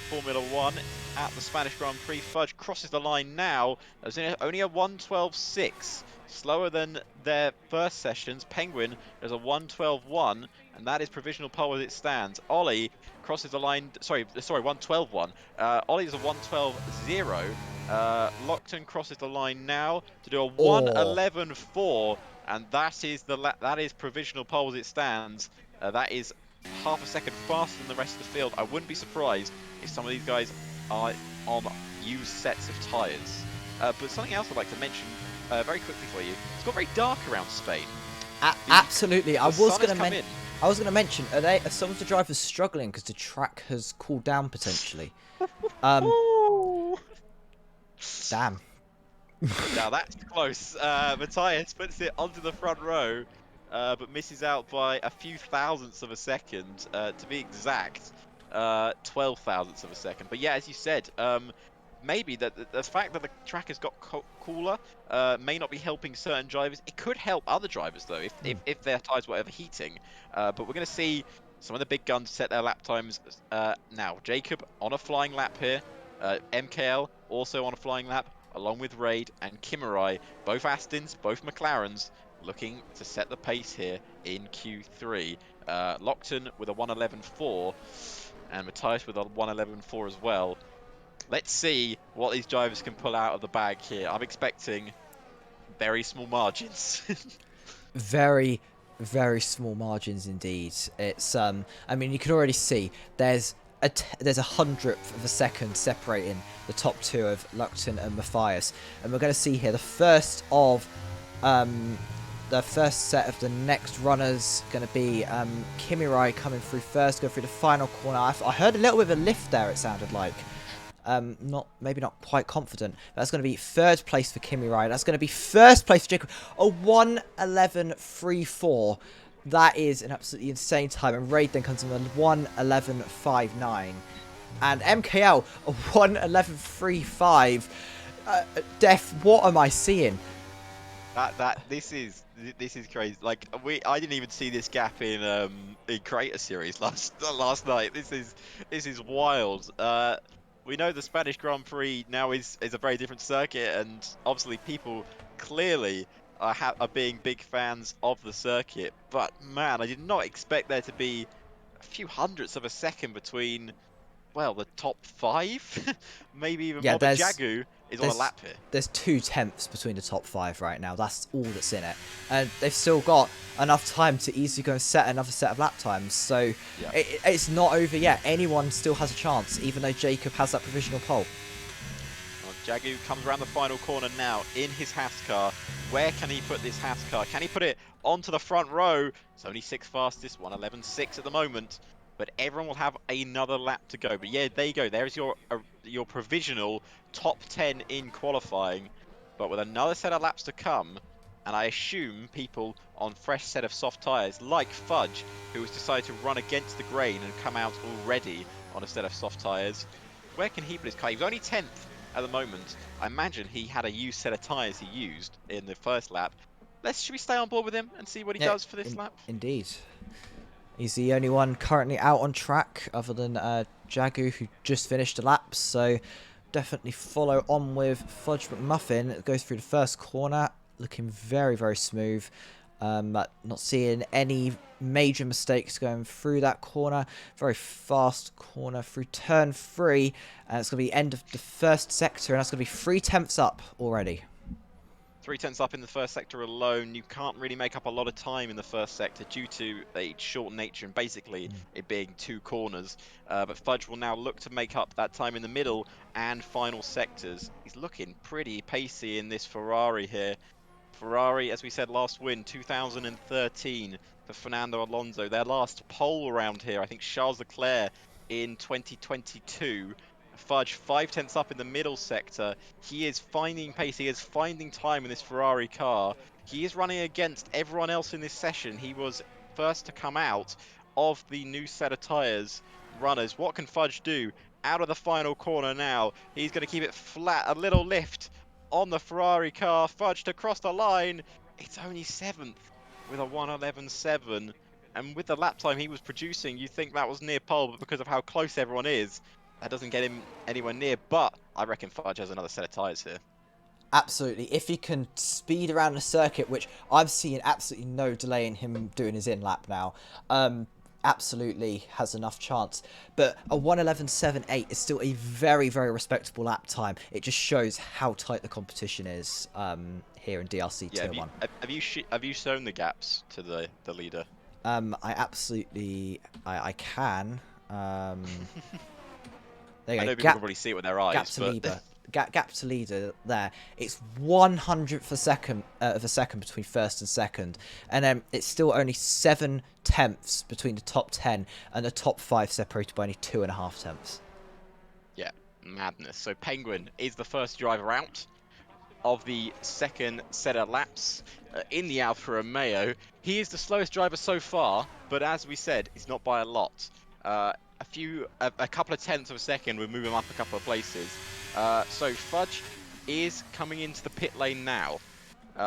Formula 1 at the Spanish Grand Prix. Fudge crosses the line now. There's only a 1:12.6, slower than their first sessions. Penguin, there's a 1:12.1, and that is provisional pole as it stands. Ollie crosses the line, sorry, 1:12.1. Ollie's a 1:12.0. Lockton crosses the line now to do a 1:11.4, and that is provisional pole as it stands. That is half a second faster than the rest of the field. I wouldn't be surprised if some of these guys are on used sets of tyres. But something else I'd like to mention very quickly for you. It's got very dark around Spain. Absolutely. I was going to mention, are some of the drivers struggling because the track has cooled down potentially? Damn. Now that's close. Matthias puts it onto the front row, but misses out by a few thousandths of a second. To be exact, 12 thousandths of a second. But yeah, as you said, maybe the fact that the track has got cooler may not be helping certain drivers. It could help other drivers though, if their tyres were overheating. But we're going to see Some of the big guns set their lap times. Now, Jacob on a flying lap here. MKL also on a flying lap, along with Raid and Kimmerai. Both Astons, both McLarens, looking to set the pace here in Q3. Lockton with a 1:11.4 and Matthias with a 1:11.4 as well. Let's see what these drivers can pull out of the bag here. I'm expecting very small margins. Very, very small margins indeed. It's I mean, you can already see there's there's a hundredth of a second separating the top two of Luckton and Matthias, and we're going to see here the first set of the next runners going to be Kimirai coming through first, go through the final corner. I heard a little bit of a lift there, it sounded like. Maybe not quite confident. That's going to be third place for Kimirai. That's going to be first place for Jacob. A 1:11.34. That is an absolutely insane time. And Raid then comes in a 1:11.59. And MKL, a 1:11.35. Def, what am I seeing? This is crazy. Like I didn't even see this gap in Creator Series last night. This is wild. We know the Spanish Grand Prix now is a very different circuit, and obviously people clearly are being big fans of the circuit. But man, I did not expect there to be a few hundredths of a second between, well, the top 5, maybe even Yeah, more. But Jagu is on a lap here. There's 2/10 between the top 5 right now. That's all that's in it. And they've still got enough time to easily go and set another set of lap times. So Yeah. it's not over yet. Anyone still has a chance, even though Jacob has that provisional pole. Well, Jagu comes around the final corner now in his Haas car. Where can he put this Haas car? Can he put it onto the front row? It's only 6th fastest, 1:11.6 at the moment. But everyone will have another lap to go. But yeah, there you go. There's your provisional top 10 in qualifying. But with another set of laps to come, and I assume people on fresh set of soft tyres, like Fudge, who has decided to run against the grain and come out already on a set of soft tyres, where can he put his car? He was only 10th at the moment. I imagine he had a used set of tyres he used in the first lap. Should we stay on board with him and see what he does for this lap? Indeed. He's the only one currently out on track other than Jagu, who just finished a lap. So definitely follow on with Fudge McMuffin. It goes through the first corner, looking very, very smooth. Not seeing any major mistakes going through that corner. Very fast corner through turn 3. And it's going to be end of the first sector. And that's going to be 3/10 up already. 3/10 up in the first sector alone. You can't really make up a lot of time in the first sector due to a short nature and basically it being 2 corners. But Fudge will now look to make up that time in the middle and final sectors. He's looking pretty pacey in this Ferrari here. Ferrari, as we said, last win 2013 for Fernando Alonso. Their last pole around here, I think Charles Leclerc in 2022. Fudge 5/10 up in the middle sector. He is finding pace. He is finding time in this Ferrari car. He is running against everyone else in this session. He was first to come out of the new set of tyres. Runners, what can Fudge do? Out of the final corner now. He's going to keep it flat. A little lift on the Ferrari car. Fudge to cross the line. It's only 7th with a 1:11.7. And with the lap time he was producing, you think that was near pole, but because of how close everyone is, that doesn't get him anywhere near. But I reckon Fudge has another set of tyres here. Absolutely. If he can speed around the circuit, which I'm seeing absolutely no delay in him doing his in-lap now, absolutely has enough chance. But a 1:11.78 is still a very, very respectable lap time. It just shows how tight the competition is here in DRC Tier 1. Have you shown the gaps to the leader? I can. There you I go. know people can probably see it with their eyes. Gap to leader there. It's 100th of a second between first and second, and then it's still only 7/10 between the top 10 and the top 5, separated by only 2.5 tenths. Yeah, madness. So Penguin is the first driver out of the second set of laps in the Alfa Romeo. He is the slowest driver so far, but as we said, it's not by a lot. A couple of tenths of a second would move him up a couple of places. So Fudge is coming into the pit lane now.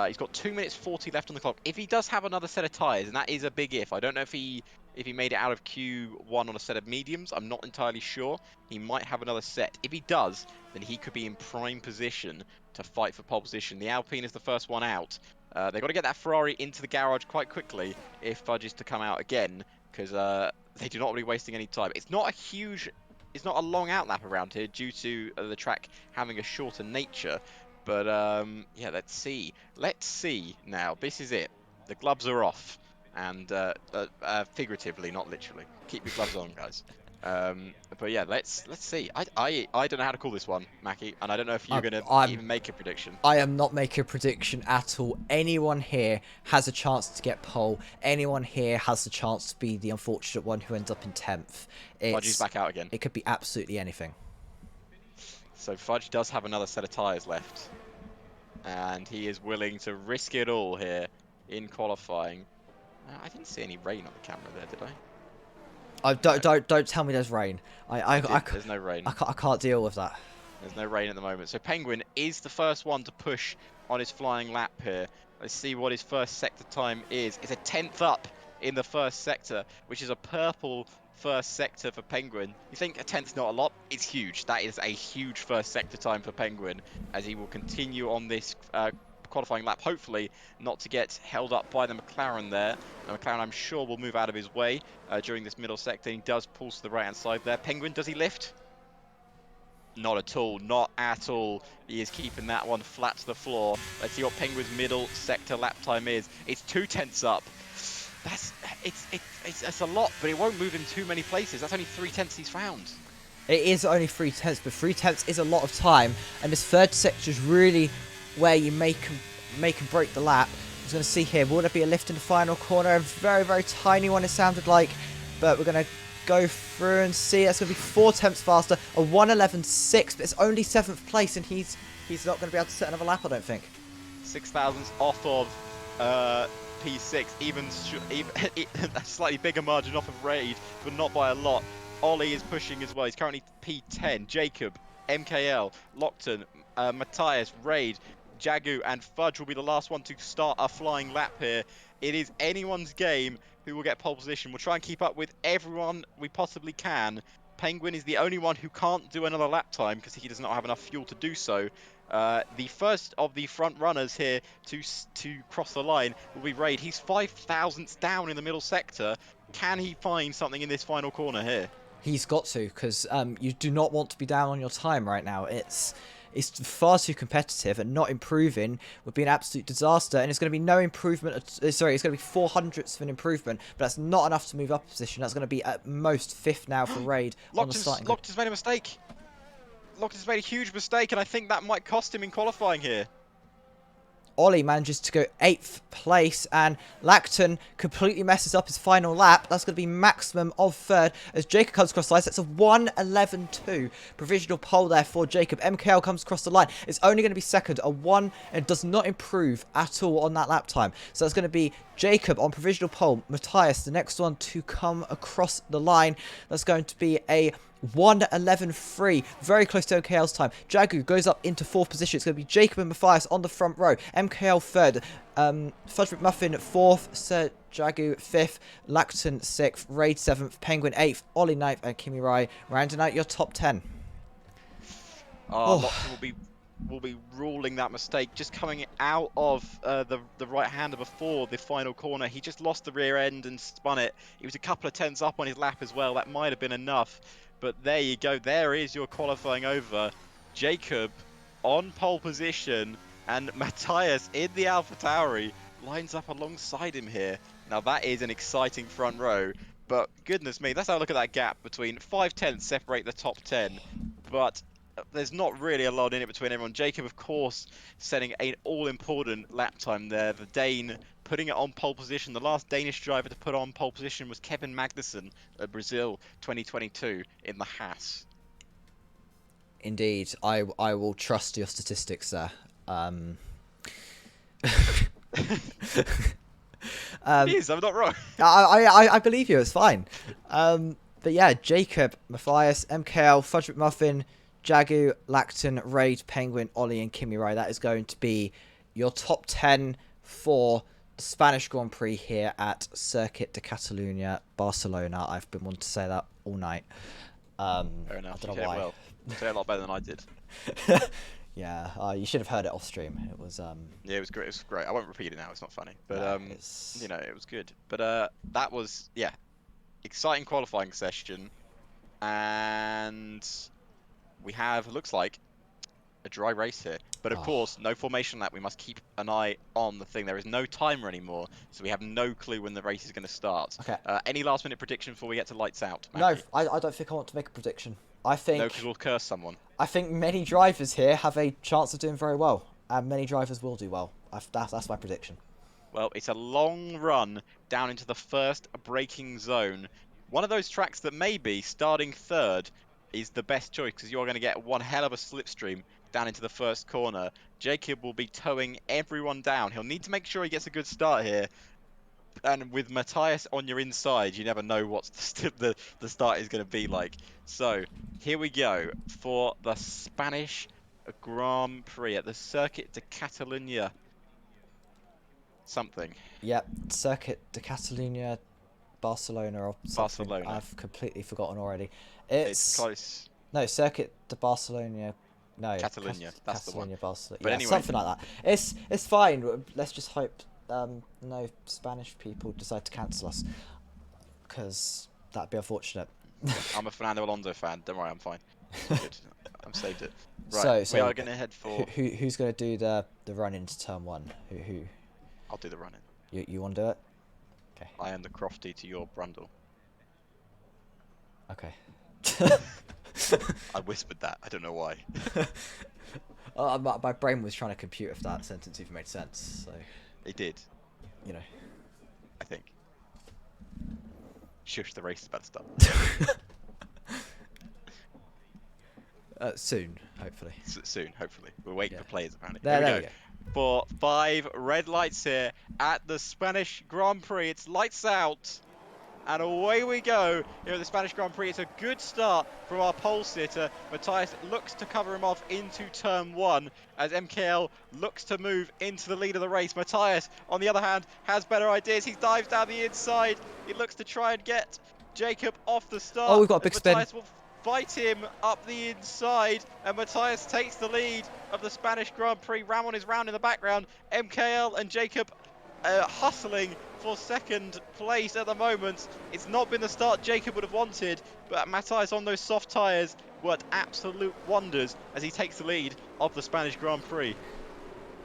He's got 2 minutes 40 left on the clock. If he does have another set of tyres, and that is a big if, I don't know if he if he made it out of Q1 on a set of mediums. I'm not entirely sure. He might have another set. If he does, then he could be in prime position to fight for pole position. The Alpine is the first one out. They've got to get that Ferrari into the garage quite quickly if Fudge is to come out again, because they do not want to be wasting any time. It's not a long outlap around here due to the track having a shorter nature. But yeah, let's see. Let's see now. This is it. The gloves are off, and figuratively, not literally. Keep your gloves on, guys. But yeah, let's see. I don't know how to call this one, Mackie, and I don't know if you're gonna even make a prediction. I am not making a prediction at all. Anyone here has a chance to get pole. Anyone here has the chance to be the unfortunate one who ends up in 10th. Fudgy's back out again. It could be absolutely anything. So Fudge does have another set of tyres left, and he is willing to risk it all here in qualifying. I didn't see any rain on the camera there, did I? Don't tell me there's rain. There's no rain. I can't deal with that. There's no rain at the moment. So Penguin is the first one to push on his flying lap here. Let's see what his first sector time is. It's a 10th up in the first sector, which is a purple first sector for Penguin. You think a 10th's not a lot? It's huge. That is a huge first sector time for Penguin, as he will continue on this qualifying lap, hopefully not to get held up by the McLaren there. The McLaren, I'm sure, will move out of his way during this middle sector. He does pulse to the right-hand side there. Penguin, does he lift? Not at all, not at all. He is keeping that one flat to the floor. Let's see what Penguin's middle sector lap time is. It's 2/10 up. It's a lot, but it won't move him too many places. That's only 3/10 he's found. It is only 3/10, but 3/10 is a lot of time, and this third sector is really where you make and break the lap. I was going to see here, will there be a lift in the final corner? A very, very tiny one, it sounded like, but we're going to go through and see. That's going to be 4/10 faster, a 1:11.6, but it's only 7th place, and he's not going to be able to set another lap, I don't think. 6,000s off of P6, even a slightly bigger margin off of Raid, but not by a lot. Ollie is pushing as well. He's currently P10. Jacob, MKL, Lockton, Matthias, Raid, Jagu, and Fudge will be the last one to start a flying lap here. It is anyone's game who will get pole position. We'll try and keep up with everyone we possibly can. Penguin is the only one who can't do another lap time because he does not have enough fuel to do so. The first of the front runners here to cross the line will be Raid. He's 5 thousandths down in the middle sector. Can he find something in this final corner here? He's got to, because you do not want to be down on your time right now. It's far too competitive, and not improving would be an absolute disaster, and it's going to be no improvement. Sorry, it's going to be 400ths of an improvement, but that's not enough to move up a position. That's going to be at most 5th now for Raid on the starting grid. Locked has made a mistake. Locked has made a huge mistake, and I think that might cost him in qualifying here. Ollie manages to go 8th place, and Lacton completely messes up his final lap. That's going to be maximum of 3rd as Jacob comes across the line. So it's a 1:11.2 provisional pole there for Jacob. MKL comes across the line. It's only going to be 2nd, a 1, and does not improve at all on that lap time. So it's going to be Jacob on provisional pole. Matthias, the next one to come across the line. That's going to be a 1:11.3, very close to MKL's time. Jagu goes up into 4th position. It's going to be Jacob and Matthias on the front row. MKL 3rd, Fudge McMuffin 4th, Sir Jagu 5th, Lacton 6th, Raid 7th, Penguin 8th, Ollie 9th, and Kimi Rai rounding out your top 10. Locton will be ruling that mistake. Just coming out of the right-hander before the final corner, he just lost the rear end and spun it. He was a couple of tenths up on his lap as well. That might have been enough. But there you go. There is your qualifying over. Jacob on pole position, and Matthias in the AlphaTauri lines up alongside him here. Now that is an exciting front row. But goodness me, let's have a look at that gap between 5/10 separate the top 10. But there's not really a lot in it between everyone. Jacob, of course, setting an all-important lap time there. The Dane putting it on pole position. The last Danish driver to put on pole position was Kevin Magnussen at Brazil 2022 in the Haas. Indeed, I will trust your statistics there. Please, I'm not wrong. I believe you. It's fine. But yeah, Jacob, Matthias, MKL, Fudge McMuffin, Jagu, Lacton, Raid, Penguin, Ollie, and Kimi Rai. That is going to be your top 10 for Spanish Grand Prix here at Circuit de Catalunya, Barcelona. I've been wanting to say that all night. Fair I enough. don't You know say it why. well. You say it a lot better than I did. Yeah, you should have heard it off stream. It was Yeah, it was great. It was great. I won't repeat it now. It's not funny. But no, it's it was good. But that was exciting qualifying session, and we have looks like a dry race here. But of oh, course, no formation lap. We must keep an eye on the thing. There is no timer anymore, so we have no clue when the race is going to start. okay. Any last minute prediction before we get to lights out, No, Matthew? I don't think I want to make a prediction. No, because we'll curse someone. I think many drivers here have a chance of doing very well, and many drivers will do well. That's my prediction. Well, it's a long run down into the first braking zone. One of those tracks that maybe starting third is the best choice because you're going to get one hell of a slipstream down into the first corner. Jacob will be towing everyone down. He'll need to make sure he gets a good start here. And with Matthias on your inside, you never know what the start is going to be like. So here we go for the Spanish Grand Prix at the Circuit de Catalunya. Something. Yep, Circuit de Catalunya, Barcelona or something. Barcelona. I've completely forgotten already. It's close. No, Circuit de Barcelona. No, Catalunya. That's the one. Catalunya, Barcelona. But Yeah, anyway. something like that. It's fine. Let's just hope no Spanish people decide to cancel us, because that'd be unfortunate. I'm a Fernando Alonso fan. Don't worry, I'm fine. Good. I'm saved it. Right, So we are going to head for... who's going to do the run into turn one? Who? I'll do the running. You want to do it? Okay. I am the Crofty to your Brundle. Okay. I whispered that. I don't know why. My brain was trying to compute if that sentence even made sense. So. It did. You know. I think. Shush, the race is about to start. Soon, hopefully. Soon, hopefully. We're waiting for players, apparently. There we go. For 5 red lights here at the Spanish Grand Prix. It's lights out. And away we go here at the Spanish Grand Prix. It's a good start from our pole sitter. Matthias looks to cover him off into turn 1 as MKL looks to move into the lead of the race. Matthias, on the other hand, has better ideas. He dives down the inside. He looks to try and get Jacob off the start. Oh, we've got a big spin. Matthias will fight him up the inside, and Matthias takes the lead of the Spanish Grand Prix. Ramon is round in the background. MKL and Jacob hustling for second place at the moment. It's not been the start Jacob would have wanted, but Matthias on those soft tyres worked absolute wonders as he takes the lead of the Spanish Grand Prix.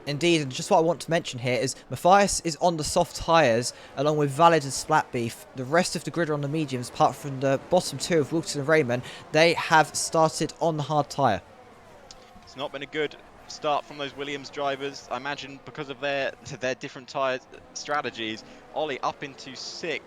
Indeed, and just what I want to mention here is Matthias is on the soft tyres along with Valid and Splatbeef. The rest of the grid are on the mediums, apart from the bottom 2 of Wilton and Raymond. They have started on the hard tyre. It's not been a good start from those Williams drivers. I imagine because of their different tyre strategies. Ollie up into 6th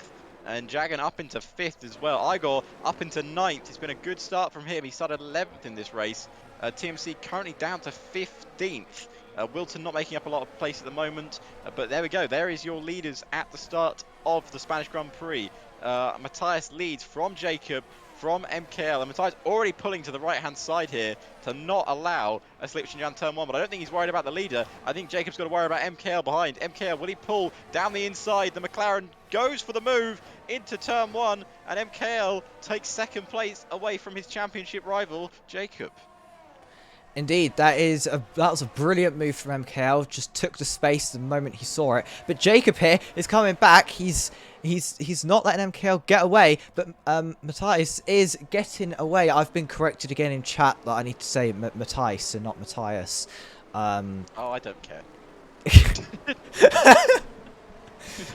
and Jagan up into 5th as well. Igor up into 9th. It's been a good start from him. He started 11th in this race. TMC currently down to 15th. Wilton not making up a lot of place at the moment, but there we go. There is your leaders at the start of the Spanish Grand Prix. Matthias leads from Jacob, from MKL, and Matthias already pulling to the right-hand side here to not allow a slipstream down turn 1, but I don't think he's worried about the leader. I think Jacob's got to worry about MKL behind. MKL, will he pull down the inside? The McLaren goes for the move into turn 1, and MKL takes second place away from his championship rival, Jacob. Indeed, that was a brilliant move from MKL. Just took the space the moment he saw it. But Jacob here is coming back. He's not letting MKL get away, but Matthias is getting away. I've been corrected again in chat that I need to say Matthias and not Matthias. Oh, I don't care.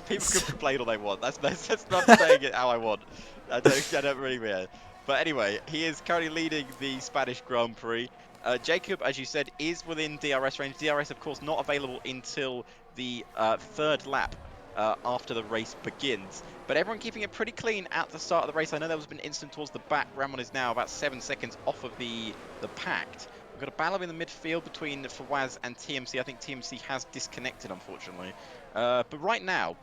People can complain all they want. That's not saying it how I want. I don't really care. But anyway, he is currently leading the Spanish Grand Prix. Jacob, as you said, is within DRS range. DRS, of course, not available until the 3rd lap after the race begins. But everyone keeping it pretty clean at the start of the race. I know there was an incident towards the back. Ramon is now about 7 seconds off of the pact. We've got a battle in the midfield between Fawaz and TMC. I think TMC has disconnected, unfortunately. But right now,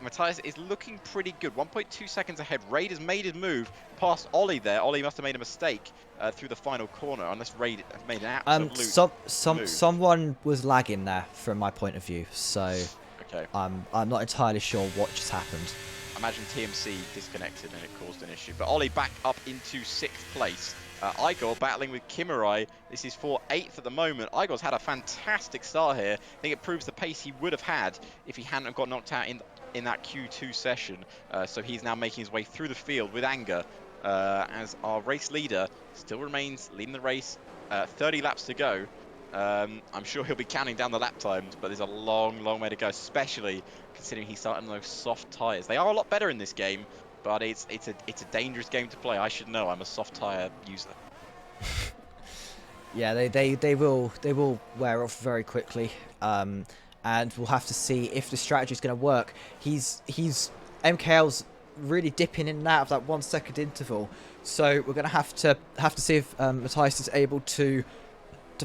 Matthias is looking pretty good. 1.2 seconds ahead. Raid has made his move past Ollie there. Ollie must have made a mistake through the final corner, unless Raid have made an absolute move. Someone was lagging there from my point of view, so Okay. I'm not entirely sure what just happened. Imagine TMC disconnected and it caused an issue. But Ollie back up into 6th place. Igor battling with Kimurai. This is for 8th at the moment. Igor's had a fantastic start here. I think it proves the pace he would have had if he hadn't got knocked out in that Q2 session. So he's now making his way through the field with anger as our race leader still remains leading the race. 30 laps to go. I'm sure he'll be counting down the lap times, but there's a long, long way to go, especially considering he's starting on those soft tyres. They are a lot better in this game, but it's a dangerous game to play. I should know. I'm a soft tyre user. Yeah, they will wear off very quickly, and we'll have to see if the strategy is going to work. He's MKL's really dipping in and out of that 1 second interval, so we're going to have to see if Matthias is able to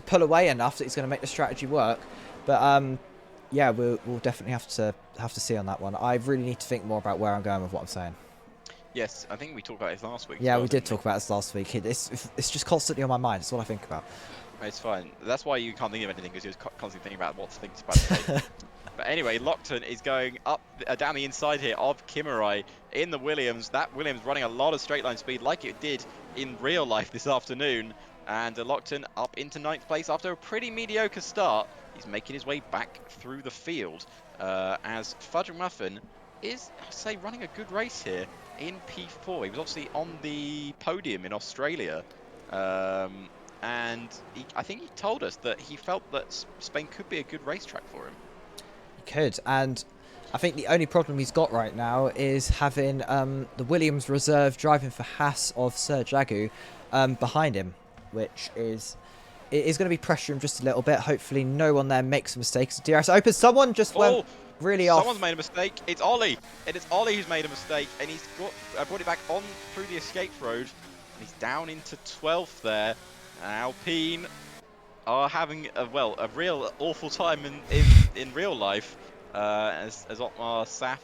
pull away enough that he's going to make the strategy work. But yeah, we'll definitely have to see on that one. I really need to think more about where I'm going with what I'm saying. Yes, I think we talked about this last week. Yeah, well, we did talk about this last week. It's just constantly on my mind. It's all I think about. It's fine. That's why you can't think of anything, because you're constantly thinking about what to think about the game. But anyway, Lockton is going up down the inside here of Kimurai in the Williams. That Williams running a lot of straight line speed like it did in real life this afternoon. And Lockton up into 9th place after a pretty mediocre start. He's making his way back through the field as Fudge Muffin is, I'd say, running a good race here in P4. He was obviously on the podium in Australia. And I think he told us that he felt that Spain could be a good racetrack for him. He could, and I think the only problem he's got right now is having the Williams reserve driving for Haas of Sir Jagu behind him, which is going to be pressure him just a little bit. Hopefully no one there makes a mistake. So DRS open. Someone just went really off. Someone's made a mistake. It's Ollie. It is Ollie who's made a mistake, and he's brought it back on through the escape road. And he's down into 12th there. Alpine are having a real awful time in real life as Otmar Saf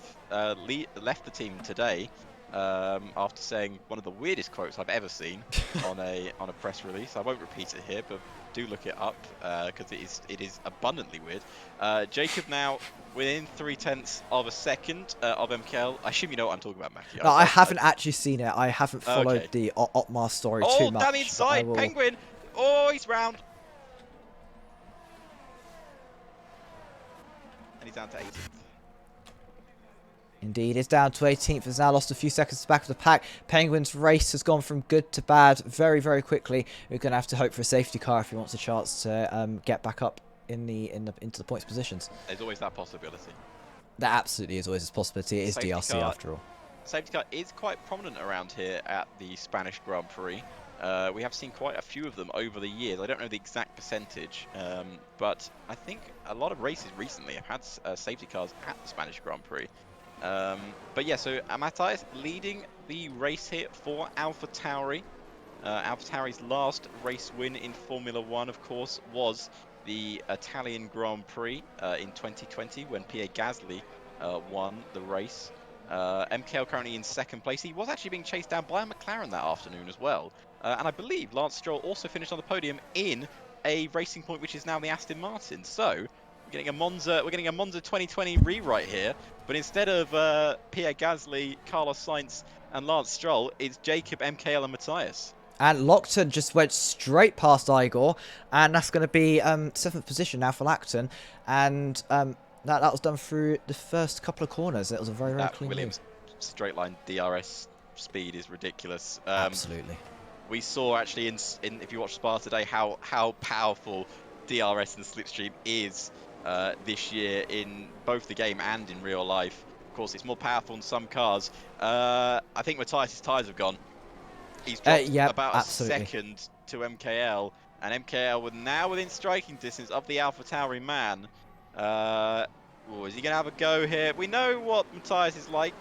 left the team today after saying one of the weirdest quotes I've ever seen on a press release. I won't repeat it here, but do look it up because it is abundantly weird. Jacob now within 0.3 of a second of MKL. I assume you know what I'm talking about, Matthew. No, I haven't actually seen it. I haven't followed the Otmar story too much. Oh, down the inside, Penguin. Oh, he's round. And he's down to 18th. Indeed, it's down to 18th. Has now lost a few seconds to the back of the pack. Penguin's race has gone from good to bad very, very quickly. We're going to have to hope for a safety car if he wants a chance to get back up into the points positions. There's always that possibility. That absolutely is always a possibility. It is DRC after all. Safety car is quite prominent around here at the Spanish Grand Prix. We have seen quite a few of them over the years. I don't know the exact percentage, but I think a lot of races recently have had safety cars at the Spanish Grand Prix. But yeah, so Matthias leading the race here for AlphaTauri. AlphaTauri's last race win in Formula 1, of course, was the Italian Grand Prix in 2020 when Pierre Gasly won the race. MKL currently in 2nd place. He was actually being chased down by a McLaren that afternoon as well. And I believe Lance Stroll also finished on the podium in a Racing Point, which is now the Aston Martin. So we're getting a Monza 2020 rewrite here. But instead of Pierre Gasly, Carlos Sainz, and Lance Stroll, it's Jacob, MKL, and Matthias. And Lockton just went straight past Igor, and that's going to be 7th position now for Lockton. And that was done through the first couple of corners. It was a very, very clean Williams straight line DRS speed is ridiculous. Absolutely. We saw actually in if you watch Spa today how powerful DRS and slipstream is this year in both the game and in real life. Of course, it's more powerful in some cars. I think Matthias' tyres have gone. He's dropped about a second to MKL, and MKL with now within striking distance of the AlphaTauri man. Is he going to have a go here? We know what Matthias is like.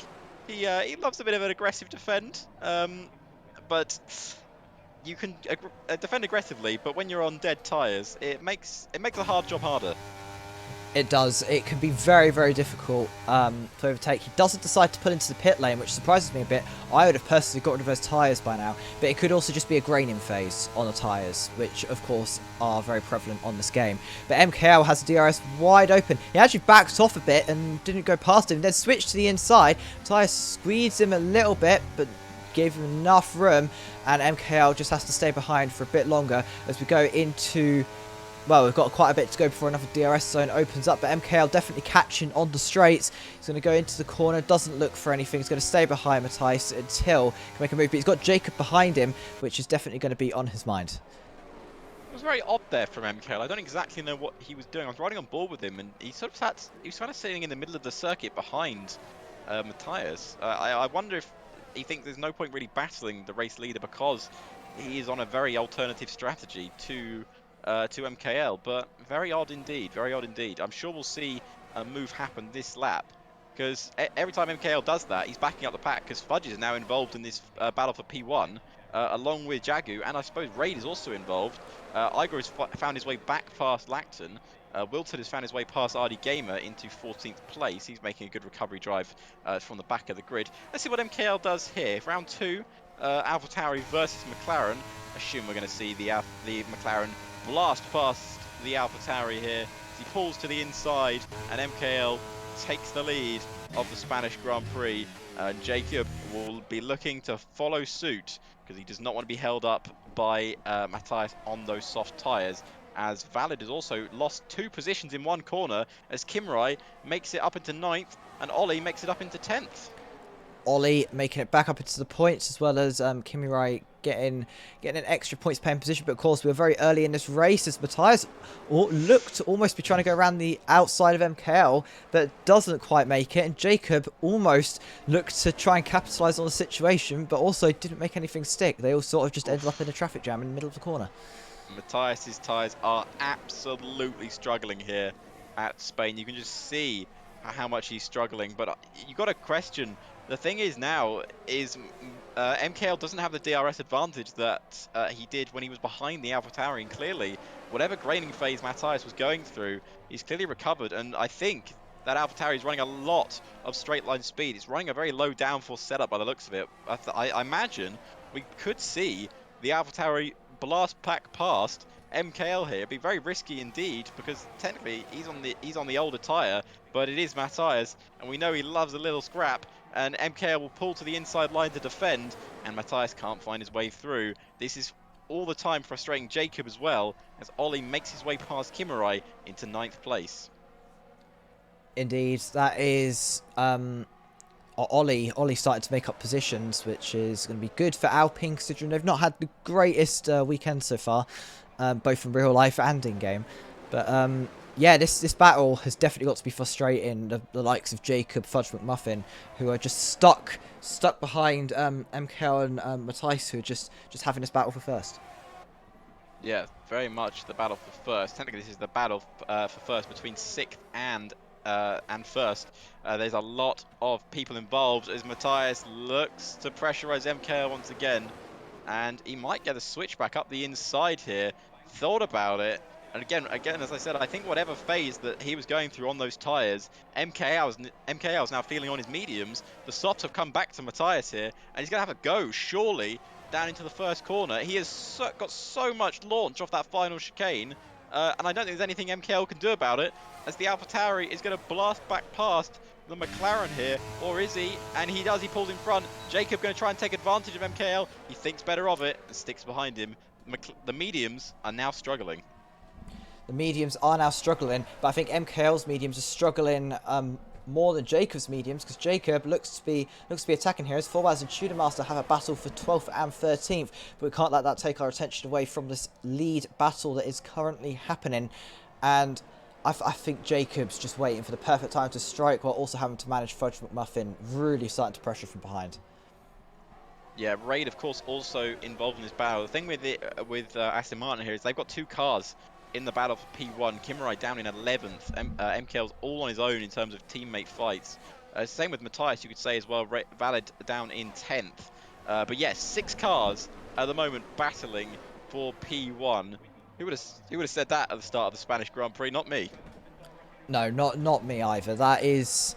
He loves a bit of an aggressive defend, but you can defend aggressively. But when you're on dead tyres, it makes a hard job harder. It does. It can be very, very difficult to overtake. He doesn't decide to pull into the pit lane, which surprises me a bit. I would have personally got rid of those tyres by now, but it could also just be a graining phase on the tyres, which of course are very prevalent on this game. But MKL has the DRS wide open. He actually backed off a bit and didn't go past him, then switched to the inside. Tyres squeezed him a little bit, but gave him enough room, and MKL just has to stay behind for a bit longer as we go into... Well, we've got quite a bit to go before another DRS zone opens up, but MKL definitely catching on the straights. He's going to go into the corner, doesn't look for anything. He's going to stay behind Matthias until he can make a move, but he's got Jacob behind him, which is definitely going to be on his mind. It was very odd there from MKL. I don't exactly know what he was doing. I was riding on board with him, and he sort of he was kind of sitting in the middle of the circuit behind Matthias. I wonder if he thinks there's no point really battling the race leader because he is on a very alternative strategy to MKL, but very odd indeed, very odd indeed. I'm sure we'll see a move happen this lap, because every time MKL does that, he's backing up the pack, because Fudge is now involved in this battle for P1, along with Jagu, and I suppose Raid is also involved. Igor has found his way back past Lacton. Wilton has found his way past RD Gamer into 14th place. He's making a good recovery drive from the back of the grid. Let's see what MKL does here. Round 2, AlphaTauri versus McLaren. Assume we're going to see the McLaren blast past the AlphaTauri here as he pulls to the inside, and MKL takes the lead of the Spanish Grand Prix. Jacob will be looking to follow suit because he does not want to be held up by Matthias on those soft tyres, as Valid has also lost 2 positions in one corner as Kimrai makes it up into 9th and Ollie makes it up into 10th. Ollie making it back up into the points, as well as Kimirai getting an extra points paying position. But of course, we were very early in this race as Matthias looked to almost be trying to go around the outside of MKL, but doesn't quite make it. And Jacob almost looked to try and capitalise on the situation, but also didn't make anything stick. They all sort of just ended up in a traffic jam in the middle of the corner. Matthias's tyres are absolutely struggling here at Spain. You can just see how much he's struggling, but you got to question. The thing is now is MKL doesn't have the DRS advantage that he did when he was behind the AlphaTauri, and clearly whatever graining phase Matthias was going through, he's clearly recovered, and I think that AlphaTauri is running a lot of straight line speed. It's running a very low downforce setup by the looks of it. I imagine we could see the AlphaTauri blast pack past MKL here. It'd be very risky indeed, because technically he's on the older tyre, but it is Matthias, and we know he loves a little scrap, and MKL will pull to the inside line to defend, and Matthias can't find his way through. This is all the time frustrating Jacob as well, as Ollie makes his way past Kimmerai into 9th place. Indeed, that is Ollie started to make up positions, which is going to be good for Alpine, considering they've not had the greatest weekend so far, both in real life and in game. But yeah, this battle has definitely got to be frustrating. The likes of Jacob, Fudge McMuffin, who are just stuck behind MKL and Matthias, who are just having this battle for first. Yeah, very much the battle for first. Technically, this is the battle for first between 6th and first. There's a lot of people involved as Matthias looks to pressurize MKL once again, and he might get a switch back up the inside here. Thought about it, and again, as I said, I think whatever phase that he was going through on those tyres, MKL is now feeling on his mediums. The softs have come back to Matthias here, and he's going to have a go, surely, down into the first corner. He has got so much launch off that final chicane, and I don't think there's anything MKL can do about it, as the AlphaTauri is going to blast back past the McLaren here, or is he? And he does, he pulls in front. Jacob going to try and take advantage of MKL. He thinks better of it and sticks behind him. The mediums are now struggling. The mediums are now struggling, but I think MKL's mediums are struggling more than Jacob's mediums, because Jacob looks to be attacking here. As Forbaz and Tudormaster have a battle for 12th and 13th, but we can't let that take our attention away from this lead battle that is currently happening. And I think Jacob's just waiting for the perfect time to strike, while also having to manage Fudge McMuffin, really starting to pressure from behind. Yeah, Raid, of course, also involved in this battle. The thing with Aston Martin here is they've got 2 cars in the battle for P1. Kimmerai down in 11th. MKL's all on his own in terms of teammate fights. Same with Matthias, you could say as well. Valid down in 10th. But yes, 6 cars at the moment battling for P1. Who would have said that at the start of the Spanish Grand Prix? Not me. No, not me either. That is,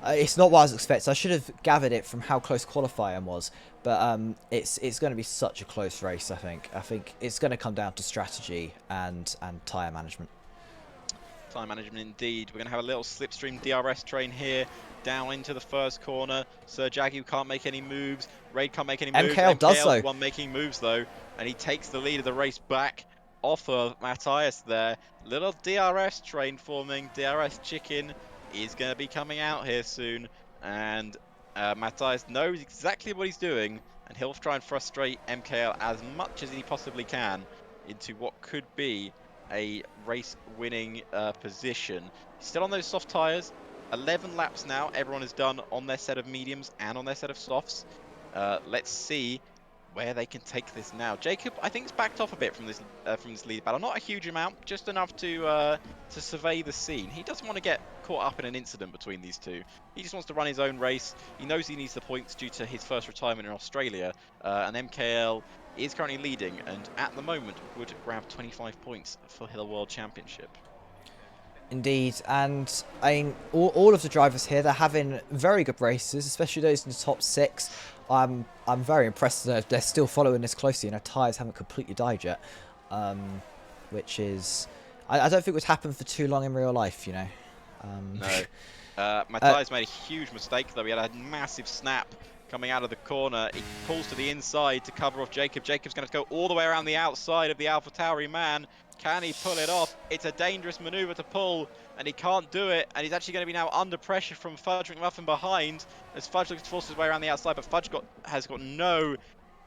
it's not what I was expecting. I should have gathered it from how close qualifying was, but it's going to be such a close race. I think it's going to come down to strategy and tyre management. Time management indeed. We're going to have a little slipstream DRS train here down into the first corner. Sir Jagu can't make any moves. Raid can't make any moves. MKL does MKL's though. the one making moves though, and he takes the lead of the race back off of Matthias there. Little DRS train forming. DRS chicken is going to be coming out here soon, and Matthias knows exactly what he's doing, and he'll try and frustrate MKL as much as he possibly can into what could be a race-winning position. Still on those soft tyres. 11 laps now. Everyone is done on their set of mediums and on their set of softs. Let's see where they can take this now. Jacob, I think, is backed off a bit from this lead battle. Not a huge amount, just enough to survey the scene. He doesn't want to get caught up in an incident between these two. He just wants to run his own race. He knows he needs the points due to his first retirement in Australia, and MKL is currently leading, and at the moment would grab 25 points for the World Championship. Indeed, and I mean, all of the drivers here, they're having very good races, especially those in the top 6. I'm very impressed that they're still following this closely, and our tyres haven't completely died yet, which is, I don't think would happen for too long in real life, you know. No. Matthias made a huge mistake, though. He had a massive snap coming out of the corner. He pulls to the inside to cover off Jacob. Jacob's going to go all the way around the outside of the AlphaTauri man. Can he pull it off? It's a dangerous maneuver to pull, and he can't do it. And he's actually going to be now under pressure from Fudge McMuffin behind, as Fudge looks to force his way around the outside, but Fudge has got no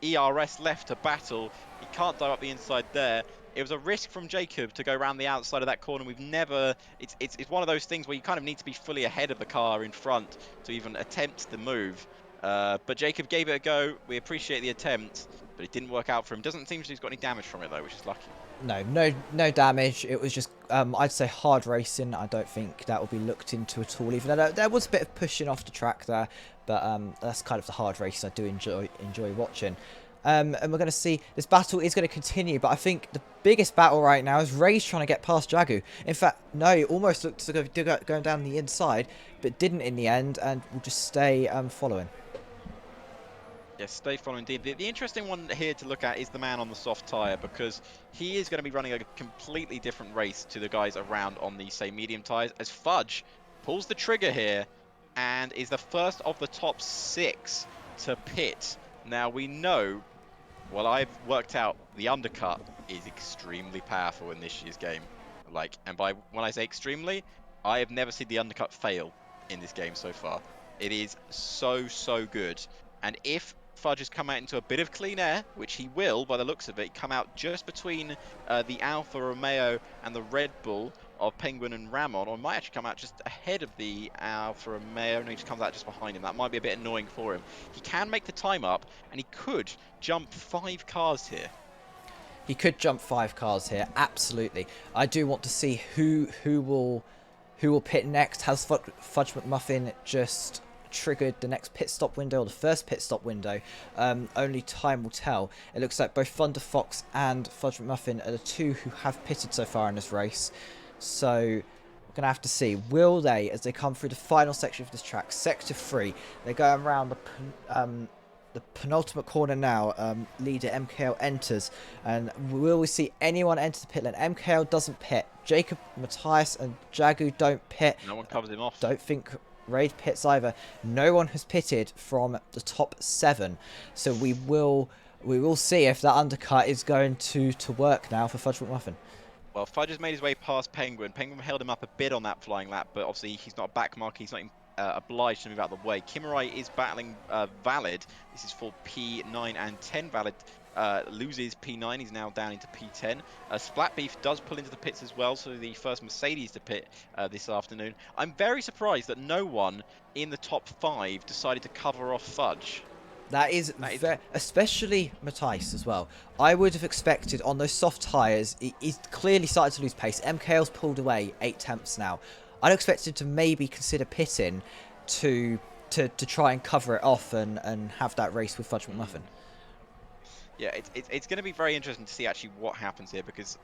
ERS left to battle. He can't dive up the inside there. It was a risk from Jacob to go around the outside of that corner. We've never... It's one of those things where you kind of need to be fully ahead of the car in front to even attempt the move. But Jacob gave it a go. We appreciate the attempt, but it didn't work out for him. Doesn't seem he's got any damage from it, though, which is lucky. No damage. It was just, I'd say hard racing. I don't think that will be looked into at all. Even though there was a bit of pushing off the track there, but that's kind of the hard racing I do enjoy watching. And we're going to see this battle is going to continue, but I think the biggest battle right now is Ray's trying to get past Jagu. In fact, no, it almost looked to go going down the inside, but didn't in the end, and will just stay following. Yes, stay following indeed. The interesting one here to look at is the man on the soft tyre, because he is going to be running a completely different race to the guys around on the, say, medium tyres, as Fudge pulls the trigger here and is the first of the top 6 to pit. Now, we know, well, I've worked out the undercut is extremely powerful in this year's game. When I say extremely, I have never seen the undercut fail in this game so far. It is so good. And if Fudge has come out into a bit of clean air, which he will by the looks of it, come out just between the Alfa Romeo and the Red Bull of Penguin and Ramon, or might actually come out just ahead of the Alfa Romeo, and he just comes out just behind him. That might be a bit annoying for him. He can make the time up, and he could jump 5 cars here. He could jump 5 cars here, absolutely. I do want to see who will pit next. Has Fudge McMuffin just triggered the next pit stop window or the first pit stop window? Only time will tell. It looks like both Thunder Fox and Fudge McMuffin are the 2 who have pitted so far in this race. So we're going to have to see. Will they, as they come through the final section of this track, Sector 3, they're going around the penultimate corner now. Leader MKL enters, and will we see anyone enter the pit lane? MKL doesn't pit. Jacob, Matthias and Jagu don't pit. No one covers him off. Don't think Raid pits either. No one has pitted from the top 7, so we will see if that undercut is going to work now for Fudge McMuffin. Well, Fudge has made his way past Penguin. Penguin held him up a bit on that flying lap, but obviously he's not a back marker. He's not obliged to move out of the way. Kimurai is battling Valid. This is for P9 and 10. Valid loses P9. He's now down into P10. Splatbeef does pull into the pits as well, so the first Mercedes to pit this afternoon. I'm very surprised that no one in the top 5 decided to cover off Fudge. That is especially Matthias as well. I would have expected on those soft tyres, he's clearly started to lose pace. MKL's pulled away 8 tenths now. I'd expected to maybe consider pitting to try and cover it off and have that race with Fudge McMuffin. Yeah, it's going to be very interesting to see actually what happens here, because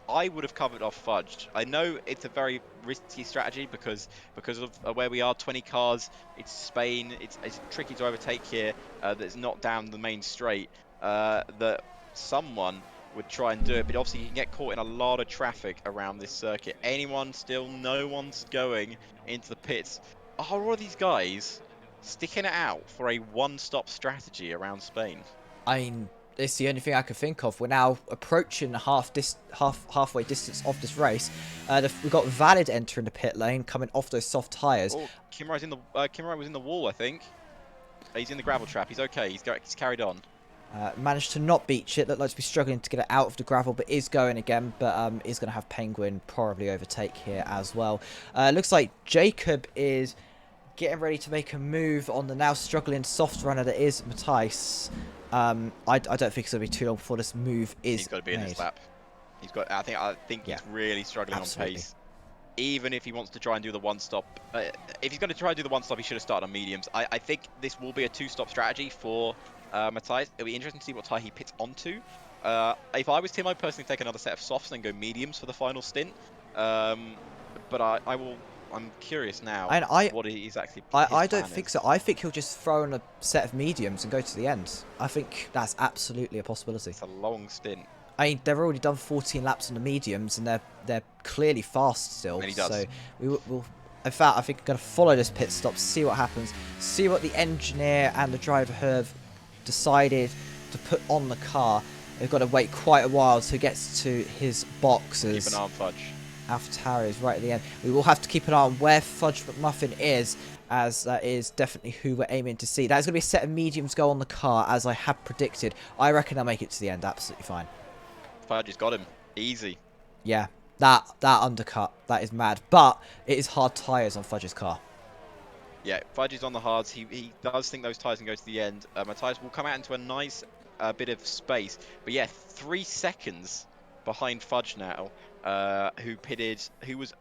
I would have covered off Fudge. I know it's a very risky strategy because of where we are, 20 cars. It's Spain. It's tricky to overtake here. That's not down the main straight. That someone would try and do it, but obviously you can get caught in a lot of traffic around this circuit. Anyone still? No one's going into the pits. Are all of these guys sticking it out for a one-stop strategy around Spain? I mean, it's the only thing I can think of. We're now approaching the halfway distance of this race. We've got Valid entering the pit lane, coming off those soft tyres. Oh, Kimrai was in the wall, I think. He's in the gravel trap. He's okay. He's carried on. Managed to not beach it. Looked like to be struggling to get it out of the gravel, but is going again. But is going to have Penguin probably overtake here as well. Looks like Jacob is getting ready to make a move on the now struggling soft runner that is Matthijs. I don't think it's going to be too long before this move is He's got to be in this lap. He's got. I think Yeah, he's really struggling absolutely. on pace. Even if he wants to try and do the one stop, if he's going to try and do the one stop, he should have started on mediums. I think this will be a two-stop strategy for Matthijs. It'll be interesting to see what tyre he pits onto. If I was him, I'd personally take another set of softs and go mediums for the final stint. But I will. I'm curious now And what he's actually. I don't think so. I think he'll just throw on a set of mediums and go to the end. I think that's absolutely a possibility. It's a long stint. I mean, they've already done 14 laps on the mediums, and they're clearly fast still. And he does. So we'll. In fact, I think I'm going to follow this pit stop, see what happens, see what the engineer and the driver have decided to put on the car. They've got to wait quite a while till he gets to his boxes. Keep an eye on Fudge. AlphaTauri is right at the end. We will have to keep an eye on where Fudge McMuffin is, as that is definitely who we're aiming to see. That is going to be a set of mediums go on the car, as I have predicted. I reckon they'll make it to the end absolutely fine. Fudge has got him. Easy. Yeah, that undercut, that is mad. But it is hard tyres on Fudge's car. Yeah, Fudge is on the hards. He does think those tyres can go to the end. Matthijs will come out into a nice bit of space. But yeah, 3 seconds behind Fudge now, who was,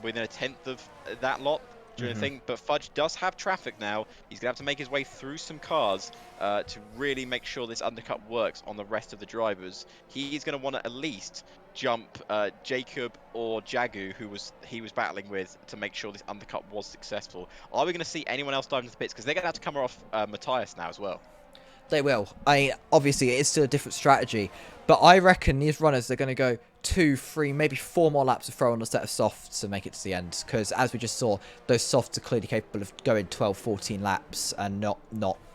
within a tenth of that lot during the thing. But Fudge does have traffic now. He's going to have to make his way through some cars to really make sure this undercut works on the rest of the drivers. He's going to want to at least jump Jacob or Jagu, who he was battling with, to make sure this undercut was successful. Are we going to see anyone else dive into the pits? Because they're going to have to come off Matthijs now as well. They will. I mean, obviously, it is still a different strategy. But I reckon these runners are going to go 2, 3, maybe 4 more laps to throw on a set of softs to make it to the end. Because as we just saw, those softs are clearly capable of going 12, 14 laps and not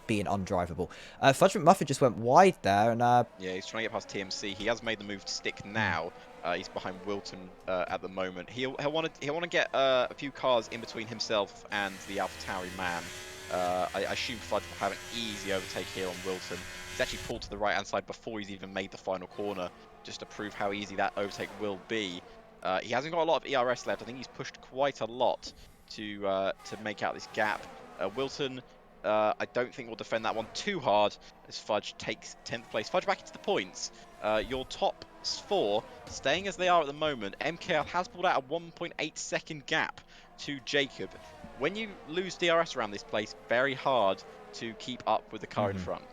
being undrivable. Fudge McMuffin just went wide there. And yeah, he's trying to get past TMC. He has made the move to stick now. He's behind Wilton at the moment. He'll want to get a few cars in between himself and the AlphaTauri man. I assume Fudge will have an easy overtake here on Wilton. He's actually pulled to the right-hand side before he's even made the final corner, just to prove how easy that overtake will be. He hasn't got a lot of ERS left. I think he's pushed quite a lot to make out this gap. Wilton, I don't think will defend that one too hard as Fudge takes 10th place. Fudge back into the points. Your top 4 staying as they are at the moment. MKL has pulled out a 1.8 second gap to Jacob. When you lose DRS around this place, very hard to keep up with the car in front.